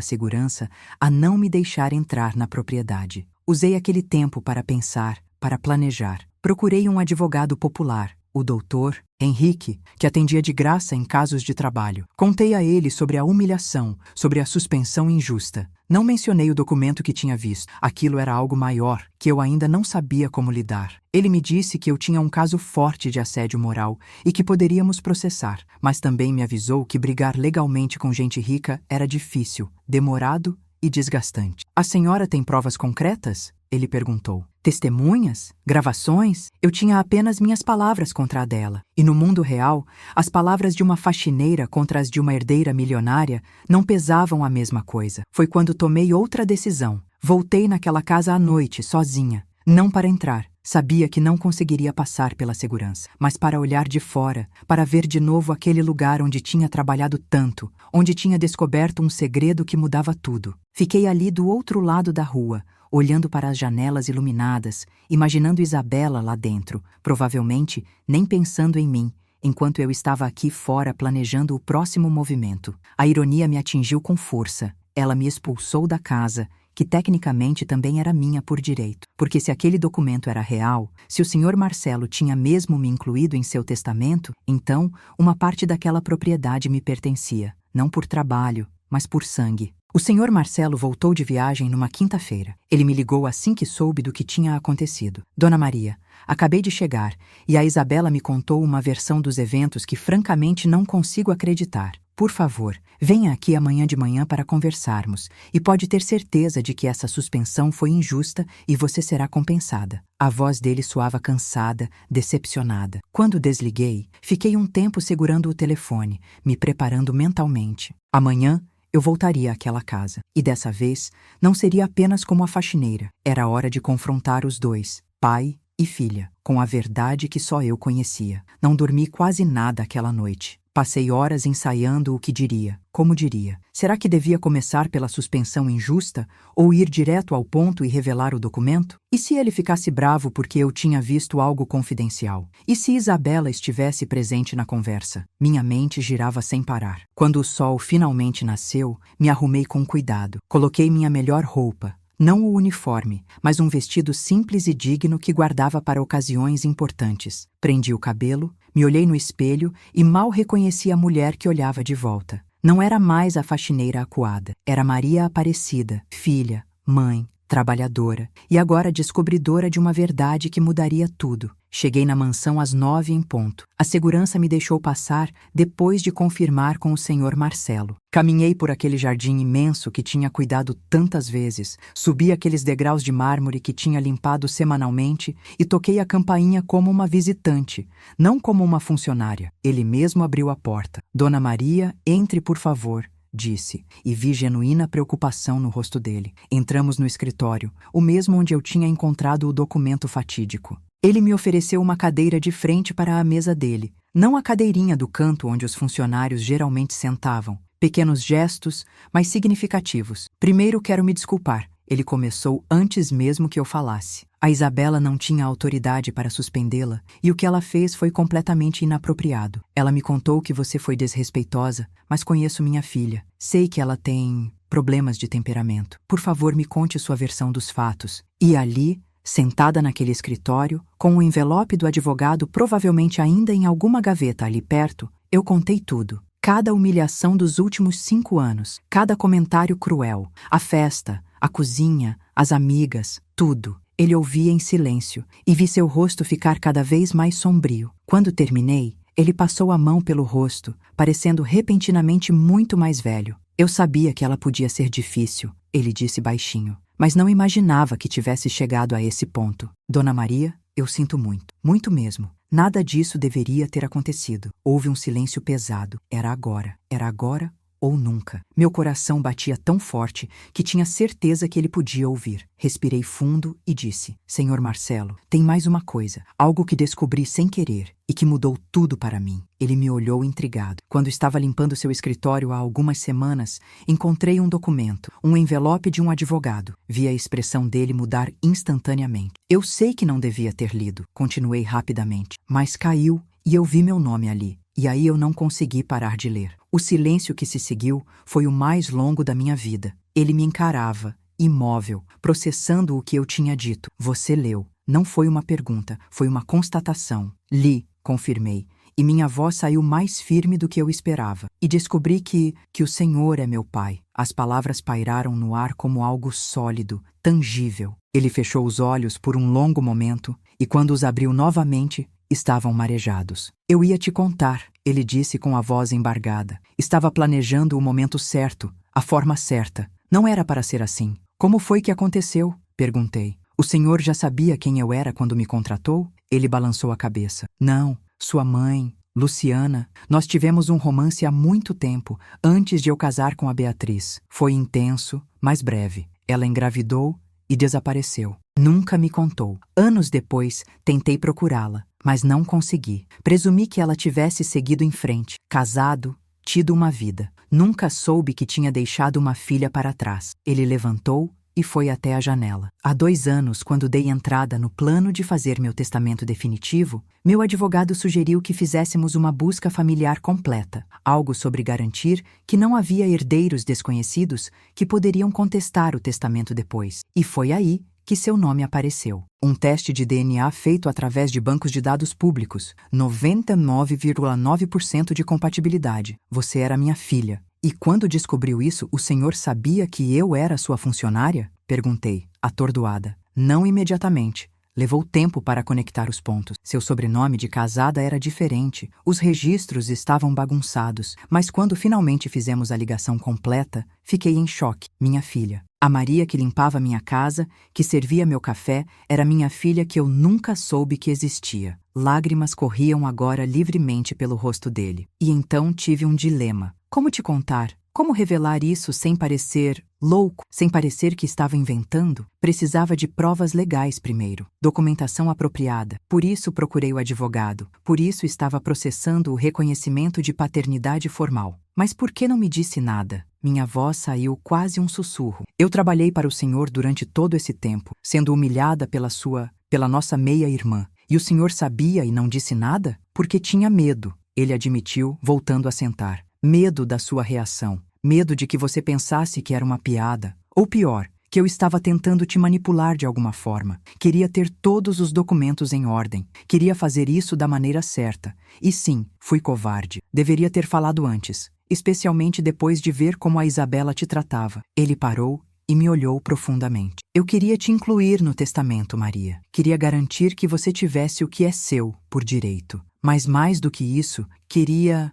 segurança a não me deixar entrar na propriedade. Usei aquele tempo para pensar, para planejar. Procurei um advogado popular, o doutor Henrique, que atendia de graça em casos de trabalho. Contei a ele sobre a humilhação, sobre a suspensão injusta. Não mencionei o documento que tinha visto. Aquilo era algo maior, que eu ainda não sabia como lidar. Ele me disse que eu tinha um caso forte de assédio moral e que poderíamos processar, mas também me avisou que brigar legalmente com gente rica era difícil, demorado e desgastante. A senhora tem provas concretas? Ele perguntou. Testemunhas? Gravações? Eu tinha apenas minhas palavras contra a dela. E no mundo real, as palavras de uma faxineira contra as de uma herdeira milionária não pesavam a mesma coisa. Foi quando tomei outra decisão. Voltei naquela casa à noite, sozinha. Não para entrar. Sabia que não conseguiria passar pela segurança, mas para olhar de fora, para ver de novo aquele lugar onde tinha trabalhado tanto, onde tinha descoberto um segredo que mudava tudo. Fiquei ali do outro lado da rua, olhando para as janelas iluminadas, imaginando Isabela lá dentro, provavelmente nem pensando em mim, enquanto eu estava aqui fora planejando o próximo movimento. A ironia me atingiu com força. Ela me expulsou da casa, que tecnicamente também era minha por direito. Porque se aquele documento era real, se o Sr. Marcelo tinha mesmo me incluído em seu testamento, então uma parte daquela propriedade me pertencia, não por trabalho, mas por sangue. O Sr. Marcelo voltou de viagem numa quinta-feira. Ele me ligou assim que soube do que tinha acontecido. Dona Maria, acabei de chegar, e a Isabela me contou uma versão dos eventos que francamente não consigo acreditar. Por favor, venha aqui amanhã de manhã para conversarmos, e pode ter certeza de que essa suspensão foi injusta e você será compensada. A voz dele soava cansada, decepcionada. Quando desliguei, fiquei um tempo segurando o telefone, me preparando mentalmente. Amanhã, eu voltaria àquela casa, e dessa vez, não seria apenas como a faxineira. Era hora de confrontar os dois, pai e filha, com a verdade que só eu conhecia. Não dormi quase nada aquela noite. Passei horas ensaiando o que diria, como diria. Será que devia começar pela suspensão injusta ou ir direto ao ponto e revelar o documento? E se ele ficasse bravo porque eu tinha visto algo confidencial? E se Isabela estivesse presente na conversa? Minha mente girava sem parar. Quando o sol finalmente nasceu, me arrumei com cuidado. Coloquei minha melhor roupa. Não o uniforme, mas um vestido simples e digno que guardava para ocasiões importantes. Prendi o cabelo, me olhei no espelho e mal reconheci a mulher que olhava de volta. Não era mais a faxineira acuada. Era Maria Aparecida, filha, mãe, trabalhadora e agora descobridora de uma verdade que mudaria tudo. Cheguei na mansão às 9 em ponto. A segurança me deixou passar depois de confirmar com o Sr. Marcelo. Caminhei por aquele jardim imenso que tinha cuidado tantas vezes, subi aqueles degraus de mármore que tinha limpado semanalmente e toquei a campainha como uma visitante, não como uma funcionária. Ele mesmo abriu a porta. Dona Maria, entre por favor, disse, e vi genuína preocupação no rosto dele. Entramos no escritório, o mesmo onde eu tinha encontrado o documento fatídico. Ele me ofereceu uma cadeira de frente para a mesa dele, não a cadeirinha do canto onde os funcionários geralmente sentavam. Pequenos gestos, mas significativos. Primeiro quero me desculpar. Ele começou antes mesmo que eu falasse. A Isabela não tinha autoridade para suspendê-la, e o que ela fez foi completamente inapropriado. Ela me contou que você foi desrespeitosa, mas conheço minha filha. Sei que ela tem problemas de temperamento. Por favor, me conte sua versão dos fatos. E ali, sentada naquele escritório, com o envelope do advogado provavelmente ainda em alguma gaveta ali perto, eu contei tudo. Cada humilhação dos últimos 5 anos, cada comentário cruel, a festa, a cozinha, as amigas, tudo. Ele ouvia em silêncio e vi seu rosto ficar cada vez mais sombrio. Quando terminei, ele passou a mão pelo rosto, parecendo repentinamente muito mais velho. Eu sabia que ela podia ser difícil, ele disse baixinho, mas não imaginava que tivesse chegado a esse ponto. Dona Maria, eu sinto muito, muito mesmo. Nada disso deveria ter acontecido. Houve um silêncio pesado. Era agora ou nunca. Meu coração batia tão forte que tinha certeza que ele podia ouvir. Respirei fundo e disse: Senhor Marcelo, tem mais uma coisa, algo que descobri sem querer e que mudou tudo para mim. Ele me olhou intrigado. Quando estava limpando seu escritório há algumas semanas, encontrei um documento, um envelope de um advogado. Vi a expressão dele mudar instantaneamente. Eu sei que não devia ter lido, continuei rapidamente, mas caiu e eu vi meu nome ali. E aí eu não consegui parar de ler. O silêncio que se seguiu foi o mais longo da minha vida. Ele me encarava, imóvel, processando o que eu tinha dito. Você leu. Não foi uma pergunta, foi uma constatação. Li, confirmei, e minha voz saiu mais firme do que eu esperava. E descobri que o Senhor é meu Pai. As palavras pairaram no ar como algo sólido, tangível. Ele fechou os olhos por um longo momento, e quando os abriu novamente, estavam marejados. Eu ia te contar, ele disse com a voz embargada. Estava planejando o momento certo, a forma certa. Não era para ser assim. Como foi que aconteceu? Perguntei. O senhor já sabia quem eu era quando me contratou? Ele balançou a cabeça. Não, sua mãe, Luciana. Nós tivemos um romance há muito tempo, antes de eu casar com a Beatriz. Foi intenso, mas breve. Ela engravidou e desapareceu. Nunca me contou. Anos depois, tentei procurá-la, mas não consegui. Presumi que ela tivesse seguido em frente, casado, tido uma vida. Nunca soube que tinha deixado uma filha para trás. Ele levantou e foi até a janela. Há 2 anos, quando dei entrada no plano de fazer meu testamento definitivo, meu advogado sugeriu que fizéssemos uma busca familiar completa, algo sobre garantir que não havia herdeiros desconhecidos que poderiam contestar o testamento depois. E foi aí que seu nome apareceu. Um teste de DNA feito através de bancos de dados públicos. 99,9% de compatibilidade. Você era minha filha. E quando descobriu isso, o senhor sabia que eu era sua funcionária? Perguntei, atordoada. Não imediatamente. Levou tempo para conectar os pontos. Seu sobrenome de casada era diferente. Os registros estavam bagunçados. Mas quando finalmente fizemos a ligação completa, fiquei em choque. Minha filha. A Maria que limpava minha casa, que servia meu café, era minha filha que eu nunca soube que existia. Lágrimas corriam agora livremente pelo rosto dele. E então tive um dilema. Como te contar? Como revelar isso sem parecer louco, sem parecer que estava inventando? Precisava de provas legais primeiro, documentação apropriada. Por isso procurei o advogado. Por isso estava processando o reconhecimento de paternidade formal. Mas por que não me disse nada? Minha voz saiu quase um sussurro. Eu trabalhei para o senhor durante todo esse tempo, sendo humilhada pela nossa meia-irmã. E o senhor sabia e não disse nada? Porque tinha medo, ele admitiu, voltando a sentar. Medo da sua reação. Medo de que você pensasse que era uma piada. Ou pior, que eu estava tentando te manipular de alguma forma. Queria ter todos os documentos em ordem. Queria fazer isso da maneira certa. E sim, fui covarde. Deveria ter falado antes. Especialmente depois de ver como a Isabela te tratava. Ele parou e me olhou profundamente. Eu queria te incluir no testamento, Maria. Queria garantir que você tivesse o que é seu, por direito. Mas mais do que isso, queria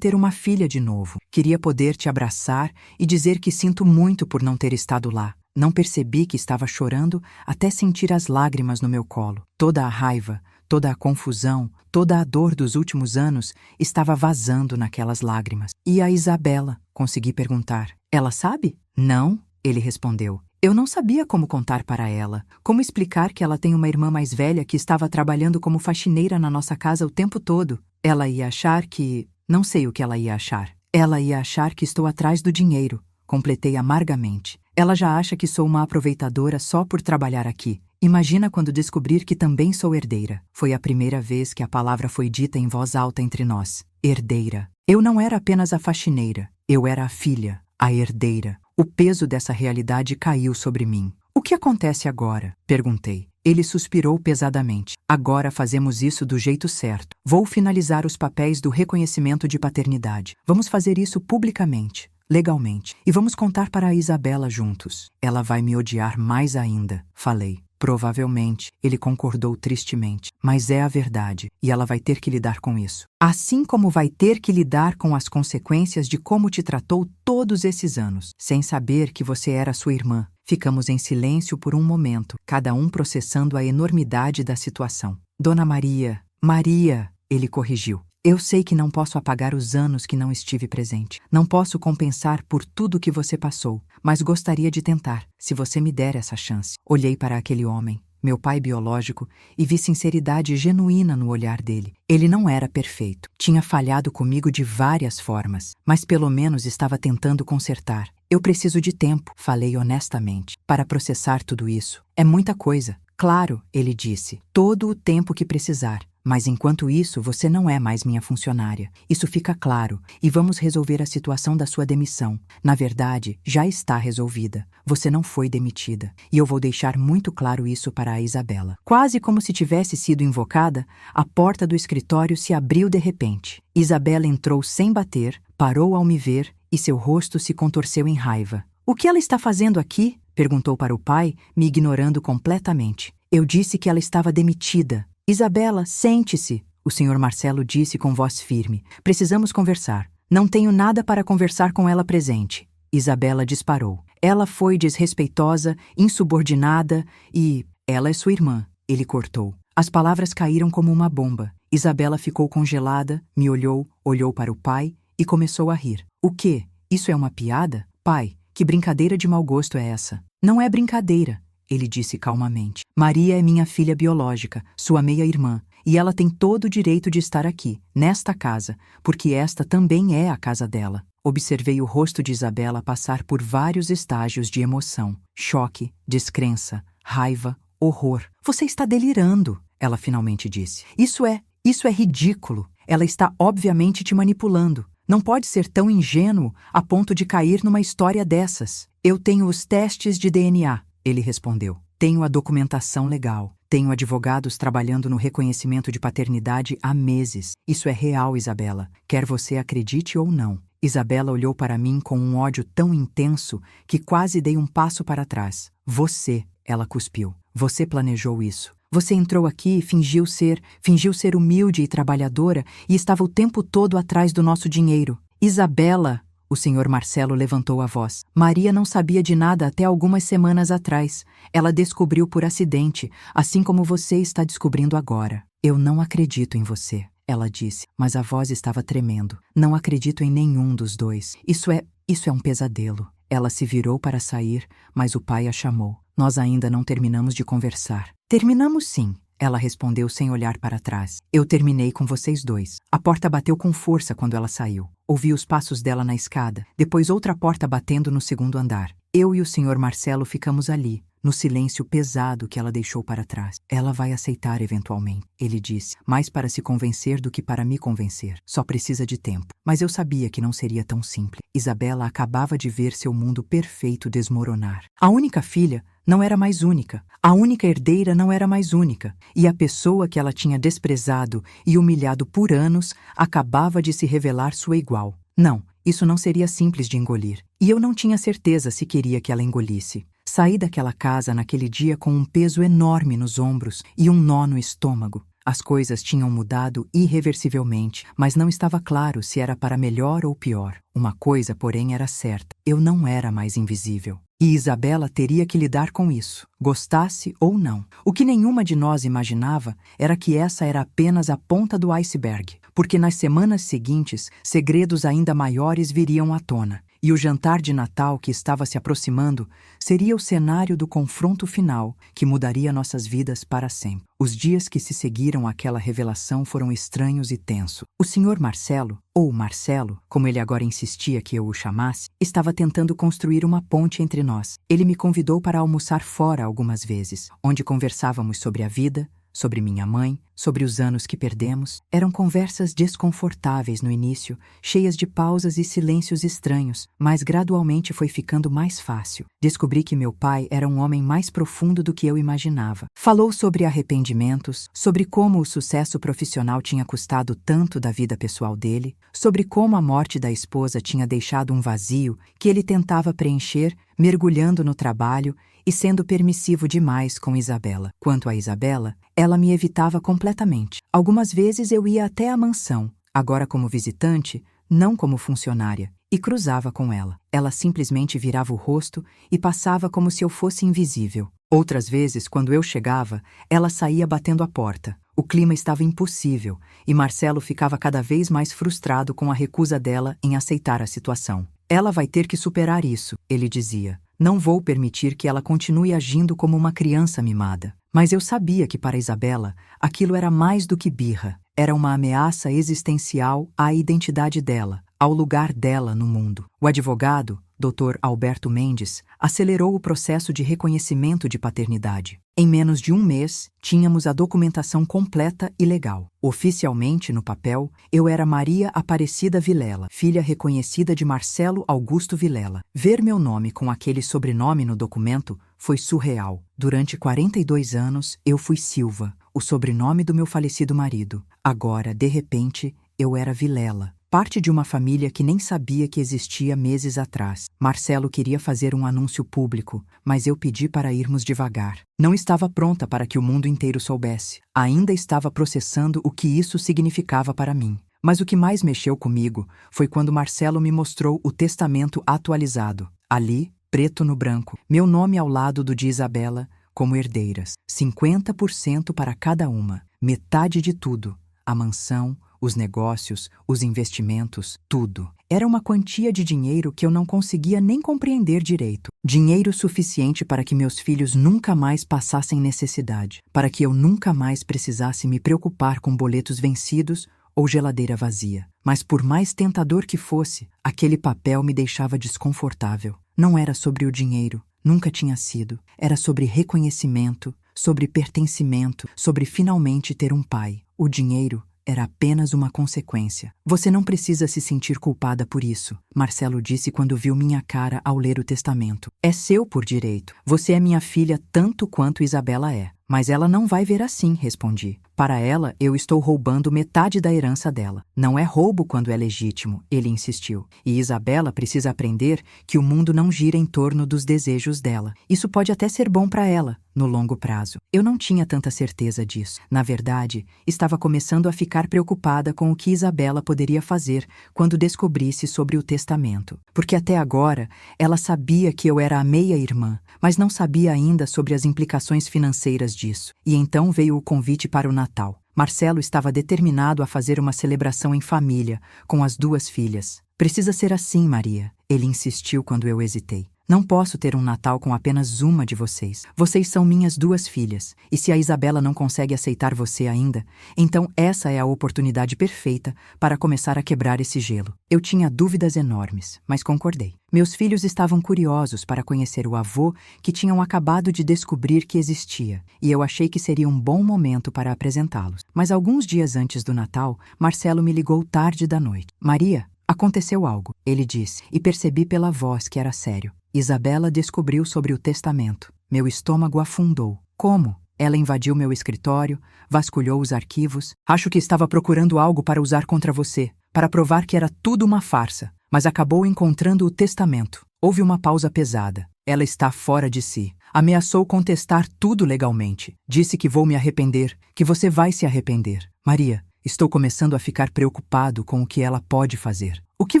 ter uma filha de novo. Queria poder te abraçar e dizer que sinto muito por não ter estado lá. Não percebi que estava chorando até sentir as lágrimas no meu colo. Toda a raiva, toda a confusão, toda a dor dos últimos anos estava vazando naquelas lágrimas. E a Isabela? Consegui perguntar. Ela sabe? Não, ele respondeu. Eu não sabia como contar para ela. Como explicar que ela tem uma irmã mais velha que estava trabalhando como faxineira na nossa casa o tempo todo? Ela ia achar que... Não sei o que ela ia achar. Ela ia achar que estou atrás do dinheiro. Completei amargamente. Ela já acha que sou uma aproveitadora só por trabalhar aqui. Imagina quando descobrir que também sou herdeira. Foi a primeira vez que a palavra foi dita em voz alta entre nós. Herdeira. Eu não era apenas a faxineira. Eu era a filha, a herdeira. O peso dessa realidade caiu sobre mim. O que acontece agora? Perguntei. Ele suspirou pesadamente. Agora fazemos isso do jeito certo. Vou finalizar os papéis do reconhecimento de paternidade. Vamos fazer isso publicamente, legalmente. E vamos contar para a Isabela juntos. Ela vai me odiar mais ainda, falei. Provavelmente, ele concordou tristemente. Mas é a verdade, e ela vai ter que lidar com isso. Assim como vai ter que lidar com as consequências de como te tratou todos esses anos, sem saber que você era sua irmã. Ficamos em silêncio por um momento, cada um processando a enormidade da situação. Dona Maria, Maria, ele corrigiu. Eu sei que não posso apagar os anos que não estive presente. Não posso compensar por tudo que você passou, mas gostaria de tentar, se você me der essa chance. Olhei para aquele homem, meu pai biológico, e vi sinceridade genuína no olhar dele. Ele não era perfeito. Tinha falhado comigo de várias formas, mas pelo menos estava tentando consertar. Eu preciso de tempo, falei honestamente, para processar tudo isso. É muita coisa. Claro, ele disse, todo o tempo que precisar. Mas enquanto isso, você não é mais minha funcionária. Isso fica claro, e vamos resolver a situação da sua demissão. Na verdade, já está resolvida. Você não foi demitida, e eu vou deixar muito claro isso para a Isabela. Quase como se tivesse sido invocada, a porta do escritório se abriu de repente. Isabela entrou sem bater, parou ao me ver, e seu rosto se contorceu em raiva. O que ela está fazendo aqui? Perguntou para o pai, me ignorando completamente. Eu disse que ela estava demitida. Isabela, sente-se, o Sr. Marcelo disse com voz firme. Precisamos conversar. Não tenho nada para conversar com ela presente. Isabela disparou. Ela foi desrespeitosa, insubordinada e... Ela é sua irmã, ele cortou. As palavras caíram como uma bomba. Isabela ficou congelada, me olhou, olhou para o pai e começou a rir. O quê? Isso é uma piada? Pai, que brincadeira de mau gosto é essa? Não é brincadeira. Ele disse calmamente. Maria é minha filha biológica, sua meia-irmã, e ela tem todo o direito de estar aqui, nesta casa, porque esta também é a casa dela. Observei o rosto de Isabela passar por vários estágios de emoção, choque, descrença, raiva, horror. Você está delirando, ela finalmente disse. Isso é ridículo. Ela está obviamente te manipulando. Não pode ser tão ingênuo a ponto de cair numa história dessas. Eu tenho os testes de DNA. Ele respondeu. Tenho a documentação legal. Tenho advogados trabalhando no reconhecimento de paternidade há meses. Isso é real, Isabela. Quer você acredite ou não. Isabela olhou para mim com um ódio tão intenso que quase dei um passo para trás. Você, ela cuspiu. Você planejou isso. Você entrou aqui e fingiu ser humilde e trabalhadora e estava o tempo todo atrás do nosso dinheiro. Isabela... O Sr. Marcelo levantou a voz. Maria não sabia de nada até algumas semanas atrás. Ela descobriu por acidente, assim como você está descobrindo agora. Eu não acredito em você, ela disse, mas a voz estava tremendo. Não acredito em nenhum dos dois. Isso é um pesadelo. Ela se virou para sair, mas o pai a chamou. Nós ainda não terminamos de conversar. Terminamos sim. Ela respondeu sem olhar para trás. Eu terminei com vocês dois. A porta bateu com força quando ela saiu. Ouvi os passos dela na escada, depois outra porta batendo no segundo andar. Eu e o Sr. Marcelo ficamos ali, no silêncio pesado que ela deixou para trás. Ela vai aceitar eventualmente, ele disse, mais para se convencer do que para me convencer. Só precisa de tempo. Mas eu sabia que não seria tão simples. Isabela acabava de ver seu mundo perfeito desmoronar. A única filha não era mais única. A única herdeira não era mais única. E a pessoa que ela tinha desprezado e humilhado por anos acabava de se revelar sua igual. Não, isso não seria simples de engolir. E eu não tinha certeza se queria que ela engolisse. Saí daquela casa naquele dia com um peso enorme nos ombros e um nó no estômago. As coisas tinham mudado irreversivelmente, mas não estava claro se era para melhor ou pior. Uma coisa, porém, era certa. Eu não era mais invisível. E Isabela teria que lidar com isso, gostasse ou não. O que nenhuma de nós imaginava era que essa era apenas a ponta do iceberg, porque nas semanas seguintes, segredos ainda maiores viriam à tona. E o jantar de Natal que estava se aproximando seria o cenário do confronto final que mudaria nossas vidas para sempre. Os dias que se seguiram àquela revelação foram estranhos e tensos. O Sr. Marcelo, ou Marcelo, como ele agora insistia que eu o chamasse, estava tentando construir uma ponte entre nós. Ele me convidou para almoçar fora algumas vezes, onde conversávamos sobre a vida, sobre minha mãe, sobre os anos que perdemos. Eram conversas desconfortáveis no início, cheias de pausas e silêncios estranhos, mas gradualmente foi ficando mais fácil. Descobri que meu pai era um homem mais profundo do que eu imaginava. Falou sobre arrependimentos, sobre como o sucesso profissional tinha custado tanto da vida pessoal dele, sobre como a morte da esposa tinha deixado um vazio que ele tentava preencher, mergulhando no trabalho e sendo permissivo demais com Isabela. Quanto a Isabela, ela me evitava completamente. Algumas vezes eu ia até a mansão, agora como visitante, não como funcionária, e cruzava com ela. Ela simplesmente virava o rosto e passava como se eu fosse invisível. Outras vezes, quando eu chegava, ela saía batendo a porta. O clima estava impossível e Marcelo ficava cada vez mais frustrado com a recusa dela em aceitar a situação. Ela vai ter que superar isso, ele dizia. Não vou permitir que ela continue agindo como uma criança mimada. Mas eu sabia que para Isabela, aquilo era mais do que birra. Era uma ameaça existencial à identidade dela, ao lugar dela no mundo. O advogado, Dr. Alberto Mendes, acelerou o processo de reconhecimento de paternidade. Em menos de um mês, tínhamos a documentação completa e legal. Oficialmente, no papel, eu era Maria Aparecida Vilela, filha reconhecida de Marcelo Augusto Vilela. Ver meu nome com aquele sobrenome no documento foi surreal. Durante 42 anos, eu fui Silva, o sobrenome do meu falecido marido. Agora, de repente, eu era Vilela. Parte de uma família que nem sabia que existia meses atrás. Marcelo queria fazer um anúncio público, mas eu pedi para irmos devagar. Não estava pronta para que o mundo inteiro soubesse. Ainda estava processando o que isso significava para mim. Mas o que mais mexeu comigo foi quando Marcelo me mostrou o testamento atualizado. Ali, preto no branco, meu nome ao lado do de Isabela, como herdeiras. 50% para cada uma. Metade de tudo. A mansão, os negócios, os investimentos, tudo. Era uma quantia de dinheiro que eu não conseguia nem compreender direito. Dinheiro suficiente para que meus filhos nunca mais passassem necessidade, para que eu nunca mais precisasse me preocupar com boletos vencidos ou geladeira vazia. Mas por mais tentador que fosse, aquele papel me deixava desconfortável. Não era sobre o dinheiro, nunca tinha sido. Era sobre reconhecimento, sobre pertencimento, sobre finalmente ter um pai. O dinheiro era apenas uma consequência. Você não precisa se sentir culpada por isso, Marcelo disse quando viu minha cara ao ler o testamento. É seu por direito. Você é minha filha tanto quanto Isabela é. Mas ela não vai ver assim, respondi. Para ela, eu estou roubando metade da herança dela. Não é roubo quando é legítimo, ele insistiu. E Isabela precisa aprender que o mundo não gira em torno dos desejos dela. Isso pode até ser bom para ela, no longo prazo. Eu não tinha tanta certeza disso. Na verdade, estava começando a ficar preocupada com o que Isabela poderia fazer quando descobrisse sobre o testamento. Porque até agora, ela sabia que eu era a meia-irmã, mas não sabia ainda sobre as implicações financeiras disso. E então veio o convite para o Natal. Marcelo estava determinado a fazer uma celebração em família, com as duas filhas. Precisa ser assim, Maria, ele insistiu quando eu hesitei. Não posso ter um Natal com apenas uma de vocês. Vocês são minhas duas filhas, e se a Isabela não consegue aceitar você ainda, então essa é a oportunidade perfeita para começar a quebrar esse gelo. Eu tinha dúvidas enormes, mas concordei. Meus filhos estavam curiosos para conhecer o avô que tinham acabado de descobrir que existia, e eu achei que seria um bom momento para apresentá-los. Mas alguns dias antes do Natal, Marcelo me ligou tarde da noite. Maria, aconteceu algo, ele disse, e percebi pela voz que era sério. Isabela descobriu sobre o testamento. Meu estômago afundou. Como? Ela invadiu meu escritório, vasculhou os arquivos. Acho que estava procurando algo para usar contra você, para provar que era tudo uma farsa, mas acabou encontrando o testamento. Houve uma pausa pesada. Ela está fora de si. Ameaçou contestar tudo legalmente. Disse que vou me arrepender, que você vai se arrepender. Maria, estou começando a ficar preocupado com o que ela pode fazer. O que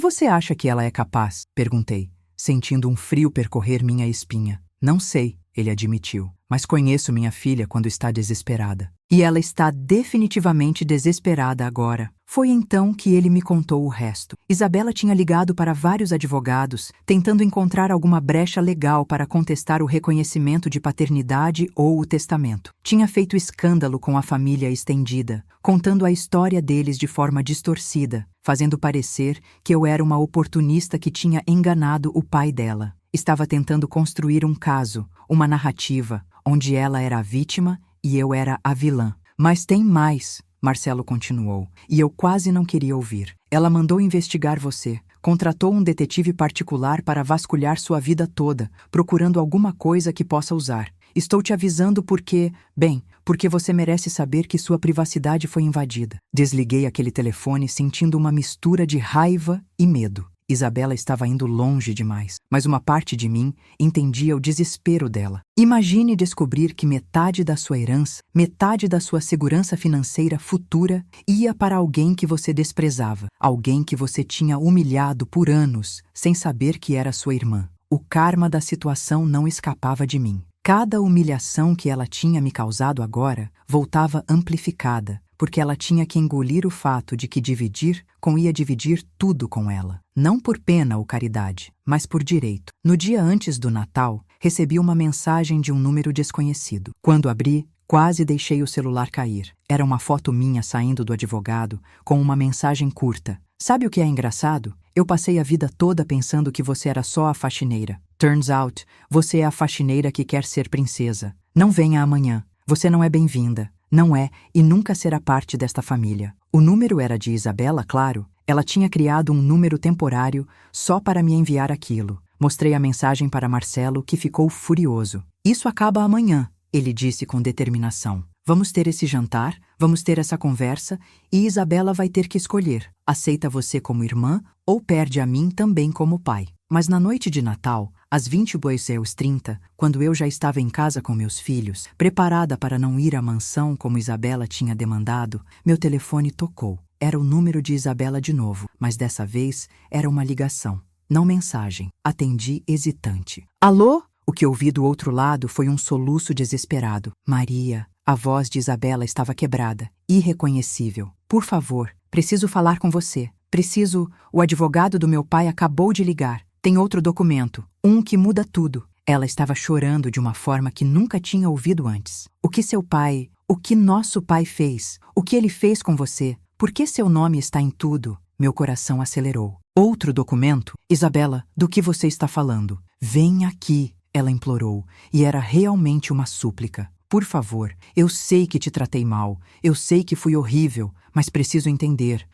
você acha que ela é capaz? Perguntei, sentindo um frio percorrer minha espinha. Não sei, ele admitiu, mas conheço minha filha quando está desesperada. E ela está definitivamente desesperada agora. Foi então que ele me contou o resto. Isabela tinha ligado para vários advogados, tentando encontrar alguma brecha legal para contestar o reconhecimento de paternidade ou o testamento. Tinha feito escândalo com a família estendida, contando a história deles de forma distorcida, fazendo parecer que eu era uma oportunista que tinha enganado o pai dela. Estava tentando construir um caso, uma narrativa, onde ela era a vítima e eu era a vilã. Mas tem mais, Marcelo continuou, e eu quase não queria ouvir. Ela mandou investigar você, contratou um detetive particular para vasculhar sua vida toda, procurando alguma coisa que possa usar. Estou te avisando porque você merece saber que sua privacidade foi invadida. Desliguei aquele telefone sentindo uma mistura de raiva e medo. Isabela estava indo longe demais, mas uma parte de mim entendia o desespero dela. Imagine descobrir que metade da sua herança, metade da sua segurança financeira futura ia para alguém que você desprezava, alguém que você tinha humilhado por anos, sem saber que era sua irmã. O karma da situação não escapava de mim. Cada humilhação que ela tinha me causado agora voltava amplificada, porque ela tinha que engolir o fato de que ia dividir tudo com ela. Não por pena ou caridade, mas por direito. No dia antes do Natal, recebi uma mensagem de um número desconhecido. Quando abri, quase deixei o celular cair. Era uma foto minha saindo do advogado, com uma mensagem curta. Sabe o que é engraçado? Eu passei a vida toda pensando que você era só a faxineira. Turns out, você é a faxineira que quer ser princesa. Não venha amanhã. Você não é bem-vinda. Não é e nunca será parte desta família. O número era de Isabela, claro. Ela tinha criado um número temporário só para me enviar aquilo. Mostrei a mensagem para Marcelo, que ficou furioso. Isso acaba amanhã, ele disse com determinação. Vamos ter esse jantar, vamos ter essa conversa e Isabela vai ter que escolher. Aceita você como irmã ou perde a mim também como pai. Mas na noite de Natal, às 22h30, quando eu já estava em casa com meus filhos, preparada para não ir à mansão como Isabela tinha demandado, meu telefone tocou. Era o número de Isabela de novo, mas dessa vez era uma ligação, não mensagem. Atendi hesitante. Alô? O que ouvi do outro lado foi um soluço desesperado. Maria. A voz de Isabela estava quebrada, irreconhecível. Por favor, preciso falar com você. O advogado do meu pai acabou de ligar. Tem outro documento, um que muda tudo. Ela estava chorando de uma forma que nunca tinha ouvido antes. O que nosso pai fez? O que ele fez com você? Por que seu nome está em tudo? Meu coração acelerou. Outro documento? Isabela, do que você está falando? Vem aqui, ela implorou, e era realmente uma súplica. Por favor, eu sei que te tratei mal, eu sei que fui horrível, mas preciso entender,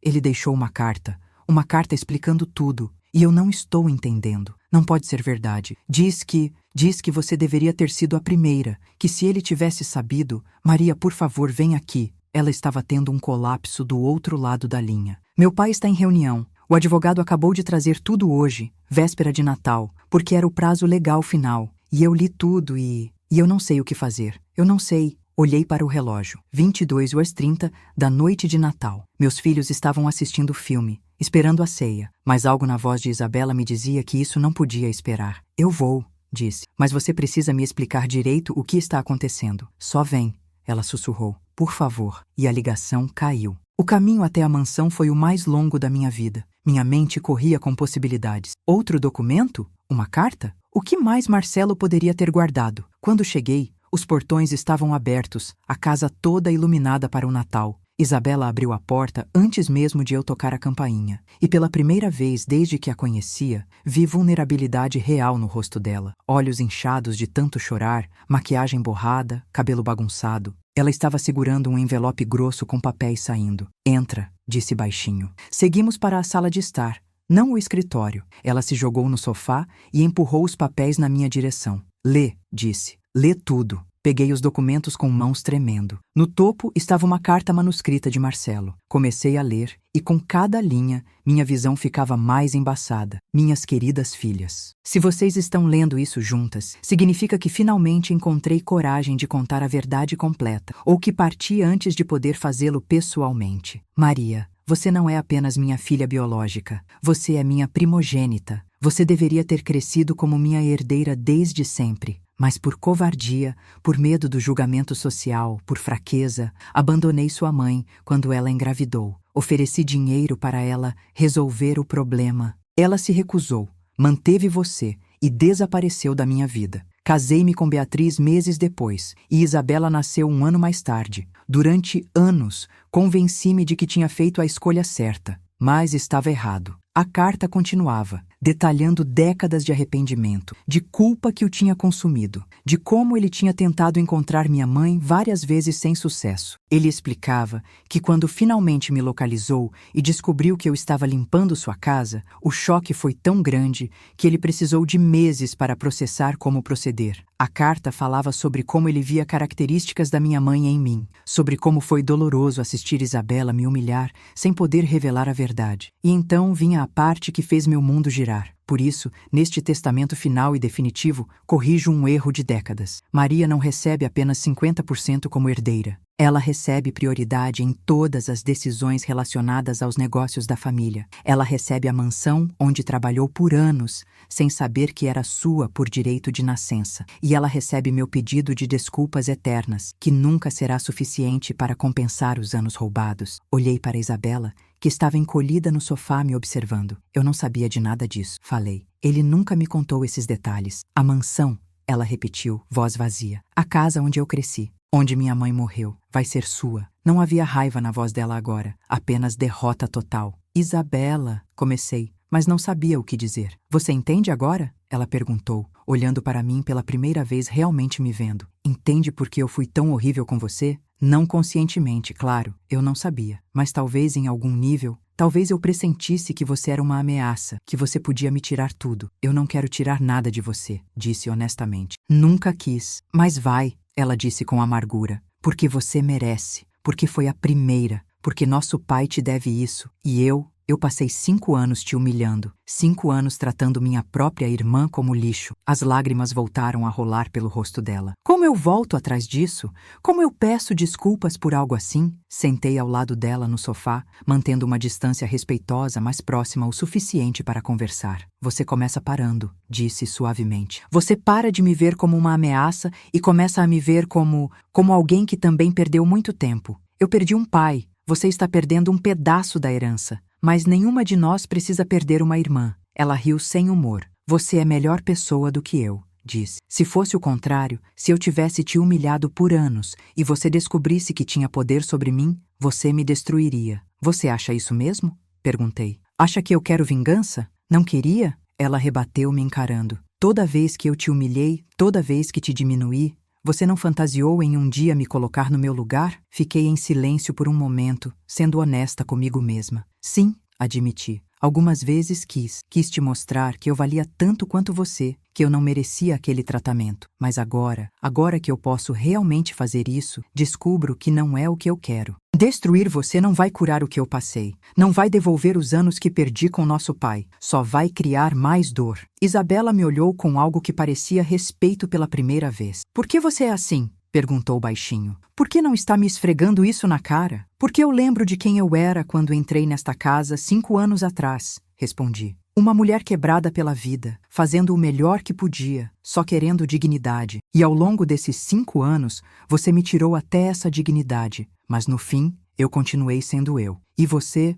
Ele deixou uma carta explicando tudo, e eu não estou entendendo. Não pode ser verdade. Diz que você deveria ter sido a primeira, que se ele tivesse sabido, Maria, por favor, vem aqui. Ela estava tendo um colapso do outro lado da linha. Meu pai está em reunião. O advogado acabou de trazer tudo hoje, véspera de Natal, porque era o prazo legal final. E eu li tudo e eu não sei o que fazer. Eu não sei. Olhei para o relógio. 22h30 da noite de Natal. Meus filhos estavam assistindo o filme, esperando a ceia, mas algo na voz de Isabela me dizia que isso não podia esperar. Eu vou, disse, mas você precisa me explicar direito o que está acontecendo. Só vem, ela sussurrou. Por favor. E a ligação caiu. O caminho até a mansão foi o mais longo da minha vida. Minha mente corria com possibilidades. Outro documento? Uma carta? O que mais Marcelo poderia ter guardado? Quando cheguei, os portões estavam abertos, a casa toda iluminada para o Natal. Isabela abriu a porta antes mesmo de eu tocar a campainha. E pela primeira vez desde que a conhecia, vi vulnerabilidade real no rosto dela. Olhos inchados de tanto chorar, maquiagem borrada, cabelo bagunçado. Ela estava segurando um envelope grosso com papéis saindo. Entra, disse baixinho. Seguimos para a sala de estar, não o escritório. Ela se jogou no sofá e empurrou os papéis na minha direção. Lê, disse. Lê tudo. Peguei os documentos com mãos tremendo. No topo estava uma carta manuscrita de Marcelo. Comecei a ler e com cada linha minha visão ficava mais embaçada. Minhas queridas filhas. Se vocês estão lendo isso juntas, significa que finalmente encontrei coragem de contar a verdade completa, ou que parti antes de poder fazê-lo pessoalmente. Maria, você não é apenas minha filha biológica. Você é minha primogênita. Você deveria ter crescido como minha herdeira desde sempre. Mas por covardia, por medo do julgamento social, por fraqueza, abandonei sua mãe quando ela engravidou. Ofereci dinheiro para ela resolver o problema. Ela se recusou, manteve você e desapareceu da minha vida. Casei-me com Beatriz meses depois e Isabela nasceu um ano mais tarde. Durante anos, convenci-me de que tinha feito a escolha certa, mas estava errado. A carta continuava, detalhando décadas de arrependimento, de culpa que o tinha consumido, de como ele tinha tentado encontrar minha mãe várias vezes sem sucesso. Ele explicava que quando finalmente me localizou e descobriu que eu estava limpando sua casa, o choque foi tão grande que ele precisou de meses para processar como proceder. A carta falava sobre como ele via características da minha mãe em mim, sobre como foi doloroso assistir Isabela me humilhar sem poder revelar a verdade. E então vinha a parte que fez meu mundo girar. Por isso, neste testamento final e definitivo, corrijo um erro de décadas. Maria não recebe apenas 50% como herdeira. Ela recebe prioridade em todas as decisões relacionadas aos negócios da família. Ela recebe a mansão onde trabalhou por anos, sem saber que era sua por direito de nascença. E ela recebe meu pedido de desculpas eternas, que nunca será suficiente para compensar os anos roubados. Olhei para Isabela, que estava encolhida no sofá me observando. Eu não sabia de nada disso, falei. Ele nunca me contou esses detalhes. A mansão, ela repetiu, voz vazia. A casa onde eu cresci. Onde minha mãe morreu, vai ser sua. Não havia raiva na voz dela agora, apenas derrota total. Isabela, comecei, mas não sabia o que dizer. Você entende agora? Ela perguntou, olhando para mim pela primeira vez realmente me vendo. Entende por que eu fui tão horrível com você? Não conscientemente, claro, eu não sabia. Mas talvez em algum nível, talvez eu pressentisse que você era uma ameaça, que você podia me tirar tudo. Eu não quero tirar nada de você, disse honestamente. Nunca quis, mas vai. Ela disse com amargura, porque você merece, porque foi a primeira, porque nosso pai te deve isso, e eu passei 5 anos te humilhando, 5 anos tratando minha própria irmã como lixo. As lágrimas voltaram a rolar pelo rosto dela. Como eu volto atrás disso? Como eu peço desculpas por algo assim? Sentei ao lado dela no sofá, mantendo uma distância respeitosa, mas próxima o suficiente para conversar. Você começa parando, disse suavemente. Você para de me ver como uma ameaça e começa a me ver como alguém que também perdeu muito tempo. Eu perdi um pai, você está perdendo um pedaço da herança. Mas nenhuma de nós precisa perder uma irmã. Ela riu sem humor. Você é melhor pessoa do que eu, disse. Se fosse o contrário, se eu tivesse te humilhado por anos e você descobrisse que tinha poder sobre mim, você me destruiria. Você acha isso mesmo? Perguntei. Acha que eu quero vingança? Não queria? Ela rebateu me encarando. Toda vez que eu te humilhei, toda vez que te diminuí, você não fantasiou em um dia me colocar no meu lugar? Fiquei em silêncio por um momento, sendo honesta comigo mesma. Sim, admiti. Algumas vezes quis te mostrar que eu valia tanto quanto você, que eu não merecia aquele tratamento. Mas agora que eu posso realmente fazer isso, descubro que não é o que eu quero. Destruir você não vai curar o que eu passei. Não vai devolver os anos que perdi com nosso pai. Só vai criar mais dor. Isabela me olhou com algo que parecia respeito pela primeira vez. Por que você é assim? Perguntou baixinho. Por que não está me esfregando isso na cara? Porque eu lembro de quem eu era quando entrei nesta casa 5 anos atrás, respondi. Uma mulher quebrada pela vida, fazendo o melhor que podia, só querendo dignidade. E ao longo desses 5 anos, você me tirou até essa dignidade. Mas no fim, eu continuei sendo eu. E você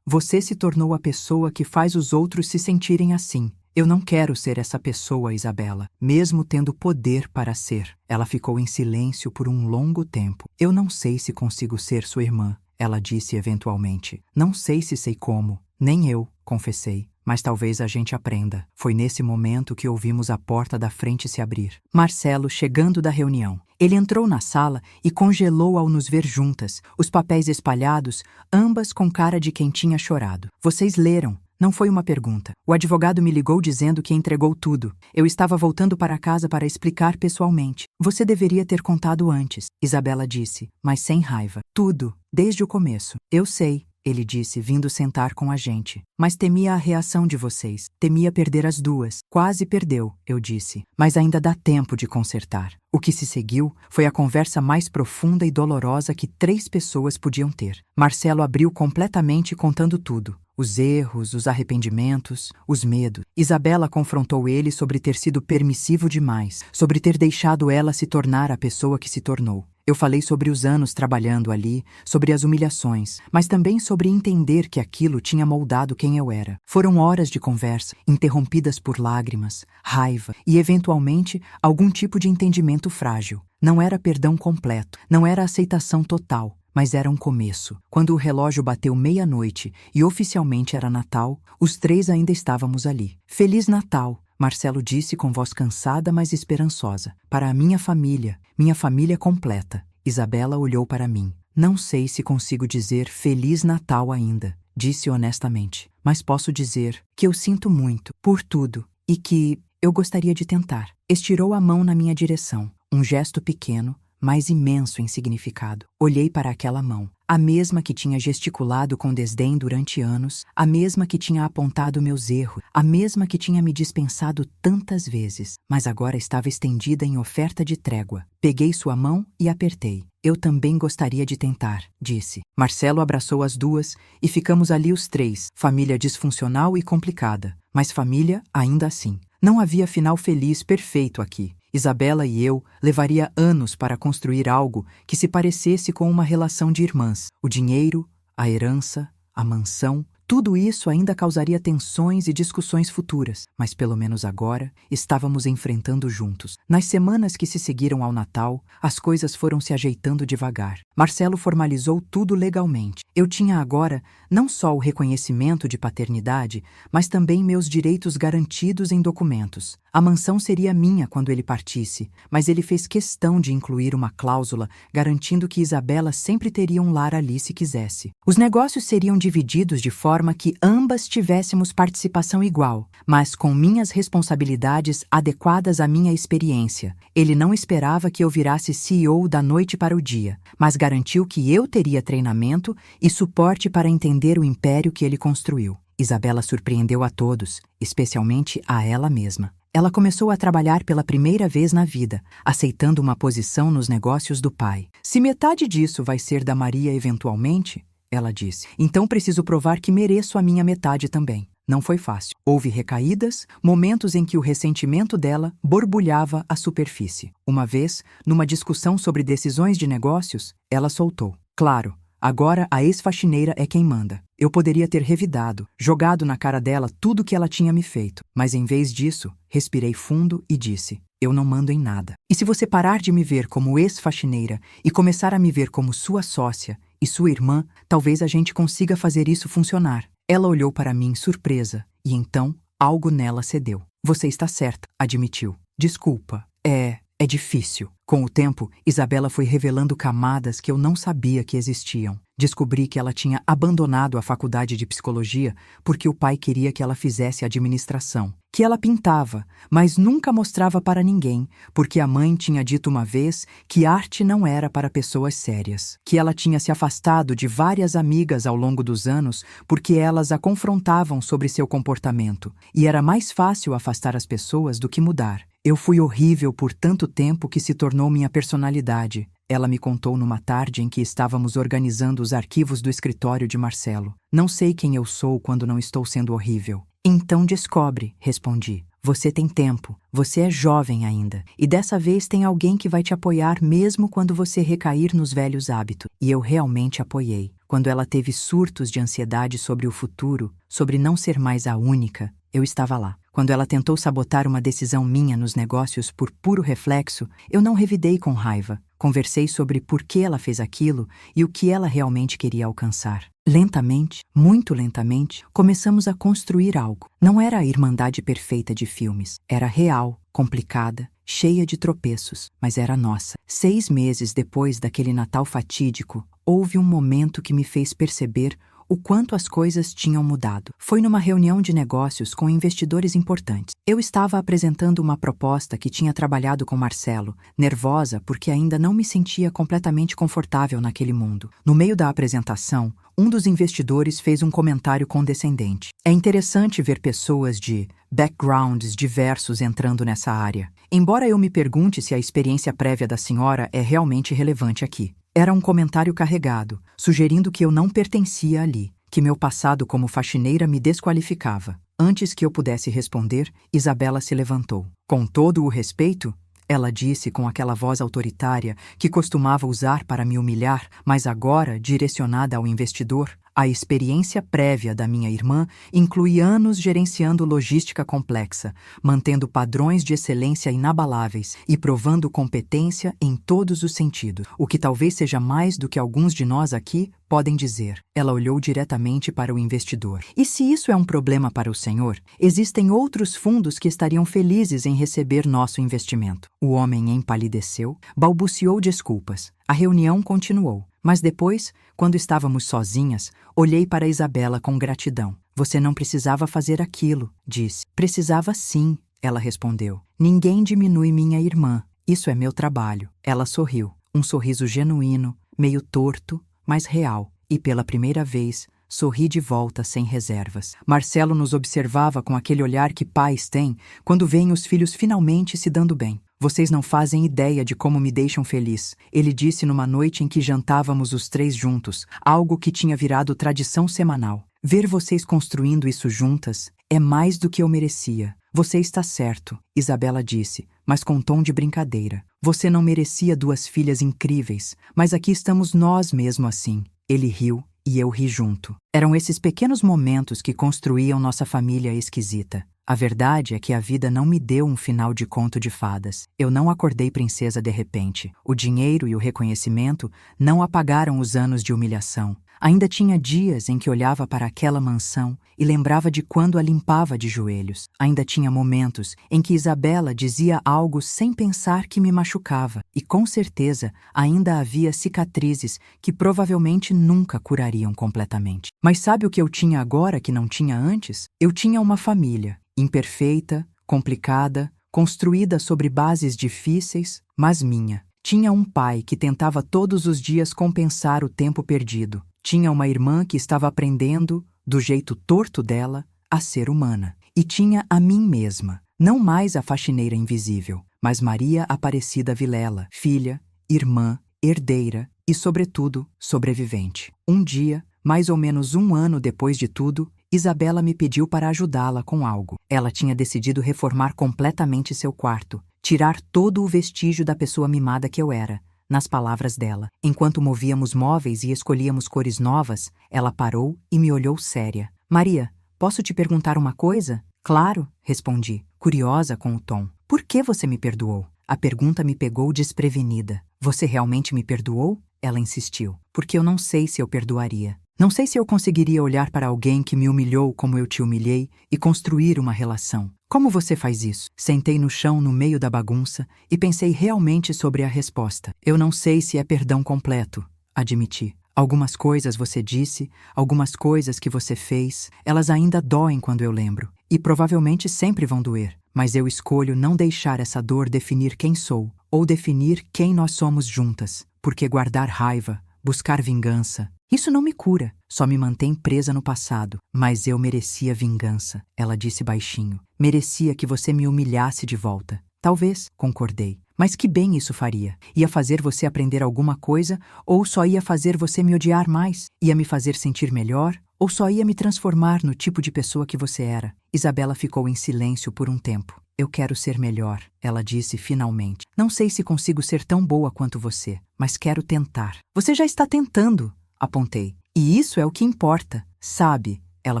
se tornou a pessoa que faz os outros se sentirem assim. Eu não quero ser essa pessoa, Isabela, mesmo tendo poder para ser. Ela ficou em silêncio por um longo tempo. Eu não sei se consigo ser sua irmã, ela disse eventualmente. Não sei se sei como. Nem eu, confessei. Mas talvez a gente aprenda. Foi nesse momento que ouvimos a porta da frente se abrir. Marcelo chegando da reunião. Ele entrou na sala e congelou ao nos ver juntas, os papéis espalhados, ambas com cara de quem tinha chorado. Vocês leram. Não foi uma pergunta. O advogado me ligou dizendo que entregou tudo. Eu estava voltando para casa para explicar pessoalmente. Você deveria ter contado antes, Isabela disse, mas sem raiva. Tudo, desde o começo. Eu sei, ele disse, vindo sentar com a gente. Mas temia a reação de vocês. Temia perder as duas. Quase perdeu, eu disse. Mas ainda dá tempo de consertar. O que se seguiu foi a conversa mais profunda e dolorosa que 3 pessoas podiam ter. Marcelo abriu completamente contando tudo. Os erros, os arrependimentos, os medos. Isabela confrontou ele sobre ter sido permissivo demais, sobre ter deixado ela se tornar a pessoa que se tornou. Eu falei sobre os anos trabalhando ali, sobre as humilhações, mas também sobre entender que aquilo tinha moldado quem eu era. Foram horas de conversa, interrompidas por lágrimas, raiva e, eventualmente, algum tipo de entendimento frágil. Não era perdão completo, não era aceitação total. Mas era um começo. Quando o relógio bateu 00:30 e oficialmente era Natal, os 3 ainda estávamos ali. Feliz Natal, Marcelo disse com voz cansada, mas esperançosa. Para a minha família completa. Isabela olhou para mim. Não sei se consigo dizer Feliz Natal ainda, disse honestamente. Mas posso dizer que eu sinto muito por tudo e que eu gostaria de tentar. Estirou a mão na minha direção. Um gesto pequeno, mas imenso em significado. Olhei para aquela mão. a mesma que tinha gesticulado com desdém durante anos, a mesma que tinha apontado meus erros, a mesma que tinha me dispensado tantas vezes, mas agora estava estendida em oferta de trégua. Peguei sua mão e apertei. Eu também gostaria de tentar, disse. Marcelo abraçou as duas e ficamos ali os três, família disfuncional e complicada, mas família ainda assim. Não havia final feliz perfeito aqui. Isabela e eu levaria anos para construir algo que se parecesse com uma relação de irmãs. O dinheiro, a herança, a mansão, tudo isso ainda causaria tensões e discussões futuras, mas pelo menos agora estávamos enfrentando juntos. Nas semanas que se seguiram ao Natal, as coisas foram se ajeitando devagar. Marcelo formalizou tudo legalmente. Eu tinha agora não só o reconhecimento de paternidade, mas também meus direitos garantidos em documentos. A mansão seria minha quando ele partisse, mas ele fez questão de incluir uma cláusula garantindo que Isabela sempre teria um lar ali se quisesse. Os negócios seriam divididos de forma que ambas tivéssemos participação igual, mas com minhas responsabilidades adequadas à minha experiência. Ele não esperava que eu virasse CEO da noite para o dia, mas garantiu que eu teria treinamento e suporte para entender o império que ele construiu. Isabela surpreendeu a todos, especialmente a ela mesma. Ela começou a trabalhar pela primeira vez na vida, aceitando uma posição nos negócios do pai. Se metade disso vai ser da Maria eventualmente, ela disse, então preciso provar que mereço a minha metade também. Não foi fácil. Houve recaídas, momentos em que o ressentimento dela borbulhava à superfície. Uma vez, numa discussão sobre decisões de negócios, ela soltou. Claro, agora a ex-faxineira é quem manda. Eu poderia ter revidado, jogado na cara dela tudo que ela tinha me feito, mas em vez disso, respirei fundo e disse, eu não mando em nada. E se você parar de me ver como ex-faxineira e começar a me ver como sua sócia e sua irmã, talvez a gente consiga fazer isso funcionar. Ela olhou para mim surpresa, e então algo nela cedeu. Você está certa, admitiu. Desculpa, é difícil. Com o tempo, Isabela foi revelando camadas que eu não sabia que existiam. Descobri que ela tinha abandonado a faculdade de psicologia porque o pai queria que ela fizesse administração. Que ela pintava, mas nunca mostrava para ninguém, porque a mãe tinha dito uma vez que arte não era para pessoas sérias. Que ela tinha se afastado de várias amigas ao longo dos anos porque elas a confrontavam sobre seu comportamento. E era mais fácil afastar as pessoas do que mudar. Eu fui horrível por tanto tempo que se tornou minha personalidade. Ela me contou numa tarde em que estávamos organizando os arquivos do escritório de Marcelo. Não sei quem eu sou quando não estou sendo horrível. Então descobre, respondi. Você tem tempo, você é jovem ainda, e dessa vez tem alguém que vai te apoiar mesmo quando você recair nos velhos hábitos. E eu realmente apoiei. Quando ela teve surtos de ansiedade sobre o futuro, sobre não ser mais a única, eu estava lá. Quando ela tentou sabotar uma decisão minha nos negócios por puro reflexo, eu não revidei com raiva. Conversei sobre por que ela fez aquilo e o que ela realmente queria alcançar. Lentamente, muito lentamente, começamos a construir algo. Não era a irmandade perfeita de filmes. Era real, complicada, cheia de tropeços, mas era nossa. 6 meses depois daquele Natal fatídico, houve um momento que me fez perceber o quanto as coisas tinham mudado. Foi numa reunião de negócios com investidores importantes. Eu estava apresentando uma proposta que tinha trabalhado com Marcelo, nervosa porque ainda não me sentia completamente confortável naquele mundo. No meio da apresentação, um dos investidores fez um comentário condescendente. É interessante ver pessoas de backgrounds diversos entrando nessa área. Embora eu me pergunte se a experiência prévia da senhora é realmente relevante aqui. Era um comentário carregado, sugerindo que eu não pertencia ali, que meu passado como faxineira me desqualificava. Antes que eu pudesse responder, Isabela se levantou. Com todo o respeito, ela disse com aquela voz autoritária que costumava usar para me humilhar, mas agora direcionada ao investidor, a experiência prévia da minha irmã inclui anos gerenciando logística complexa, mantendo padrões de excelência inabaláveis e provando competência em todos os sentidos, o que talvez seja mais do que alguns de nós aqui podem dizer. Ela olhou diretamente para o investidor. E se isso é um problema para o senhor, existem outros fundos que estariam felizes em receber nosso investimento. O homem empalideceu, balbuciou desculpas. A reunião continuou. Mas depois, quando estávamos sozinhas, olhei para Isabela com gratidão. Você não precisava fazer aquilo, disse. Precisava sim, ela respondeu. Ninguém diminui minha irmã. Isso é meu trabalho. Ela sorriu. Um sorriso genuíno, meio torto, mas real, e pela primeira vez, sorri de volta sem reservas. Marcelo nos observava com aquele olhar que pais têm quando veem os filhos finalmente se dando bem. Vocês não fazem ideia de como me deixam feliz, ele disse numa noite em que jantávamos os três juntos, algo que tinha virado tradição semanal. Ver vocês construindo isso juntas é mais do que eu merecia. Você está certo, Isabela disse, mas com tom de brincadeira. Você não merecia duas filhas incríveis, mas aqui estamos nós mesmo assim. Ele riu e eu ri junto. Eram esses pequenos momentos que construíam nossa família esquisita. A verdade é que a vida não me deu um final de conto de fadas. Eu não acordei princesa de repente. O dinheiro e o reconhecimento não apagaram os anos de humilhação. Ainda tinha dias em que olhava para aquela mansão e lembrava de quando a limpava de joelhos. Ainda tinha momentos em que Isabela dizia algo sem pensar que me machucava. E com certeza ainda havia cicatrizes que provavelmente nunca curariam completamente. Mas sabe o que eu tinha agora que não tinha antes? Eu tinha uma família. Imperfeita, complicada, construída sobre bases difíceis, mas minha. Tinha um pai que tentava todos os dias compensar o tempo perdido. Tinha uma irmã que estava aprendendo, do jeito torto dela, a ser humana. E tinha a mim mesma, não mais a faxineira invisível, mas Maria Aparecida Vilela, filha, irmã, herdeira e, sobretudo, sobrevivente. Um dia, mais ou menos um ano depois de tudo, Isabela me pediu para ajudá-la com algo. Ela tinha decidido reformar completamente seu quarto, tirar todo o vestígio da pessoa mimada que eu era. Nas palavras dela, enquanto movíamos móveis e escolhíamos cores novas, ela parou e me olhou séria. Maria, posso te perguntar uma coisa? Claro, respondi, curiosa com o tom. Por que você me perdoou? A pergunta me pegou desprevenida. Você realmente me perdoou? Ela insistiu. Porque eu não sei se eu perdoaria. Não sei se eu conseguiria olhar para alguém que me humilhou como eu te humilhei e construir uma relação. Como você faz isso? Sentei no chão no meio da bagunça e pensei realmente sobre a resposta. Eu não sei se é perdão completo, admiti. Algumas coisas você disse, algumas coisas que você fez, elas ainda doem quando eu lembro. E provavelmente sempre vão doer. Mas eu escolho não deixar essa dor definir quem sou, ou definir quem nós somos juntas. Porque guardar raiva, buscar vingança, isso não me cura, só me mantém presa no passado. Mas eu merecia vingança, ela disse baixinho. Merecia que você me humilhasse de volta. Talvez, concordei. Mas que bem isso faria? Ia fazer você aprender alguma coisa ou só ia fazer você me odiar mais? Ia me fazer sentir melhor ou só ia me transformar no tipo de pessoa que você era? Isabela ficou em silêncio por um tempo. Eu quero ser melhor, ela disse finalmente. Não sei se consigo ser tão boa quanto você, mas quero tentar. Você já está tentando, apontei. E isso é o que importa, sabe? Ela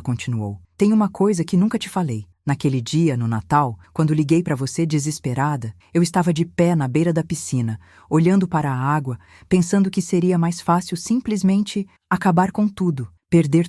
continuou. Tem uma coisa que nunca te falei. Naquele dia, no Natal, quando liguei para você desesperada, eu estava de pé na beira da piscina, olhando para a água, pensando que seria mais fácil simplesmente acabar com tudo, perder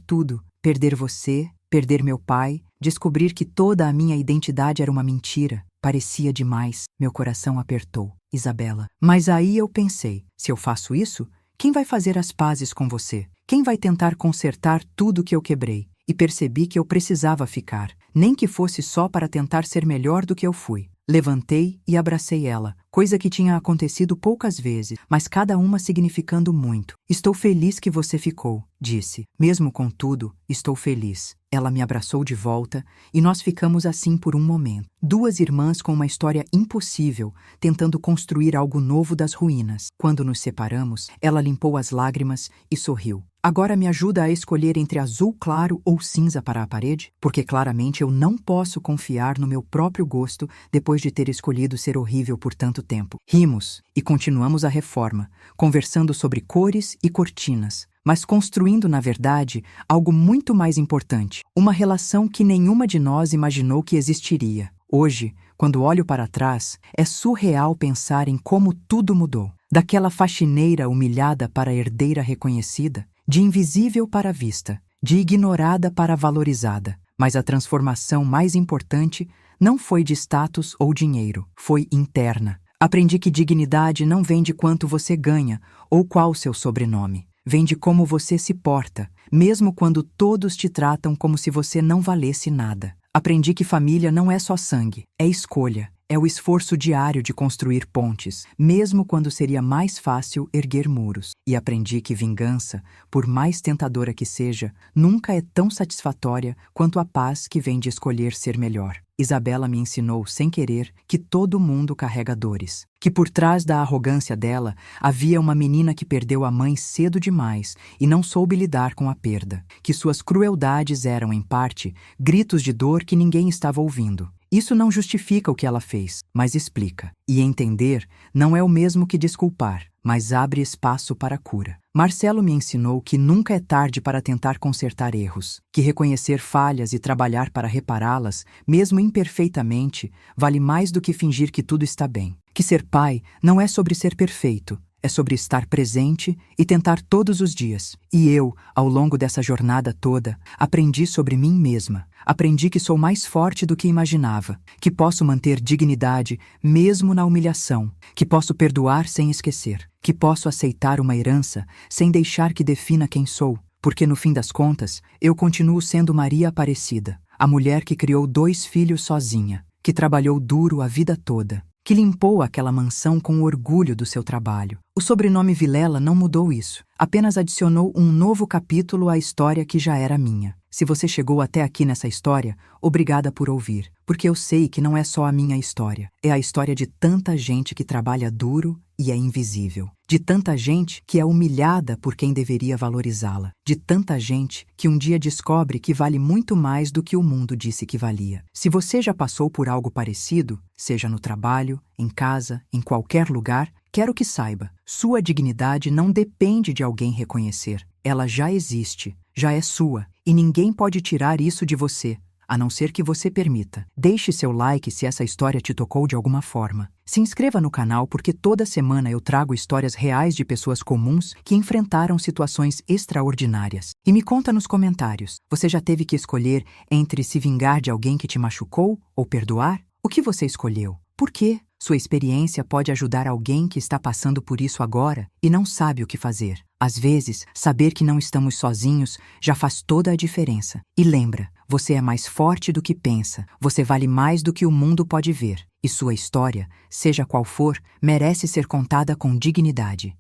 você, perder meu pai, descobrir que toda a minha identidade era uma mentira. Parecia demais. Meu coração apertou. Isabela. Mas aí eu pensei, se eu faço isso, quem vai fazer as pazes com você? Quem vai tentar consertar tudo que eu quebrei? E percebi que eu precisava ficar, nem que fosse só para tentar ser melhor do que eu fui. Levantei e abracei ela, coisa que tinha acontecido poucas vezes, mas cada uma significando muito. Estou feliz que você ficou, disse. Mesmo com tudo, estou feliz. Ela me abraçou de volta e nós ficamos assim por um momento. Duas irmãs com uma história impossível, tentando construir algo novo das ruínas. Quando nos separamos, ela limpou as lágrimas e sorriu. Agora me ajuda a escolher entre azul claro ou cinza para a parede? Porque claramente eu não posso confiar no meu próprio gosto depois de ter escolhido ser horrível por tanto tempo. Rimos e continuamos a reforma, conversando sobre cores e cortinas, mas construindo, na verdade, algo muito mais importante. Uma relação que nenhuma de nós imaginou que existiria. Hoje, quando olho para trás, é surreal pensar em como tudo mudou. Daquela faxineira humilhada para a herdeira reconhecida, de invisível para vista, de ignorada para valorizada. Mas a transformação mais importante não foi de status ou dinheiro, foi interna. Aprendi que dignidade não vem de quanto você ganha ou qual seu sobrenome. Vem de como você se porta, mesmo quando todos te tratam como se você não valesse nada. Aprendi que família não é só sangue, é escolha. É o esforço diário de construir pontes, mesmo quando seria mais fácil erguer muros. E aprendi que vingança, por mais tentadora que seja, nunca é tão satisfatória quanto a paz que vem de escolher ser melhor. Isabela me ensinou, sem querer, que todo mundo carrega dores. Que por trás da arrogância dela havia uma menina que perdeu a mãe cedo demais e não soube lidar com a perda. Que suas crueldades eram, em parte, gritos de dor que ninguém estava ouvindo. Isso não justifica o que ela fez, mas explica. E entender não é o mesmo que desculpar, mas abre espaço para a cura. Marcelo me ensinou que nunca é tarde para tentar consertar erros, que reconhecer falhas e trabalhar para repará-las, mesmo imperfeitamente, vale mais do que fingir que tudo está bem. Que ser pai não é sobre ser perfeito, é sobre estar presente e tentar todos os dias. E eu, ao longo dessa jornada toda, aprendi sobre mim mesma. Aprendi que sou mais forte do que imaginava, que posso manter dignidade mesmo na humilhação, que posso perdoar sem esquecer, que posso aceitar uma herança sem deixar que defina quem sou, porque no fim das contas, eu continuo sendo Maria Aparecida, a mulher que criou 2 filhos sozinha, que trabalhou duro a vida toda, que limpou aquela mansão com o orgulho do seu trabalho. O sobrenome Vilela não mudou isso, apenas adicionou um novo capítulo à história que já era minha. Se você chegou até aqui nessa história, obrigada por ouvir, porque eu sei que não é só a minha história, é a história de tanta gente que trabalha duro e é invisível, de tanta gente que é humilhada por quem deveria valorizá-la, de tanta gente que um dia descobre que vale muito mais do que o mundo disse que valia. Se você já passou por algo parecido, seja no trabalho, em casa, em qualquer lugar, quero que saiba, sua dignidade não depende de alguém reconhecer. Ela já existe, já é sua, e ninguém pode tirar isso de você, a não ser que você permita. Deixe seu like se essa história te tocou de alguma forma. Se inscreva no canal porque toda semana eu trago histórias reais de pessoas comuns que enfrentaram situações extraordinárias. E me conta nos comentários, você já teve que escolher entre se vingar de alguém que te machucou ou perdoar? O que você escolheu? Por quê? Sua experiência pode ajudar alguém que está passando por isso agora e não sabe o que fazer. Às vezes, saber que não estamos sozinhos já faz toda a diferença. E lembra, você é mais forte do que pensa, você vale mais do que o mundo pode ver. E sua história, seja qual for, merece ser contada com dignidade.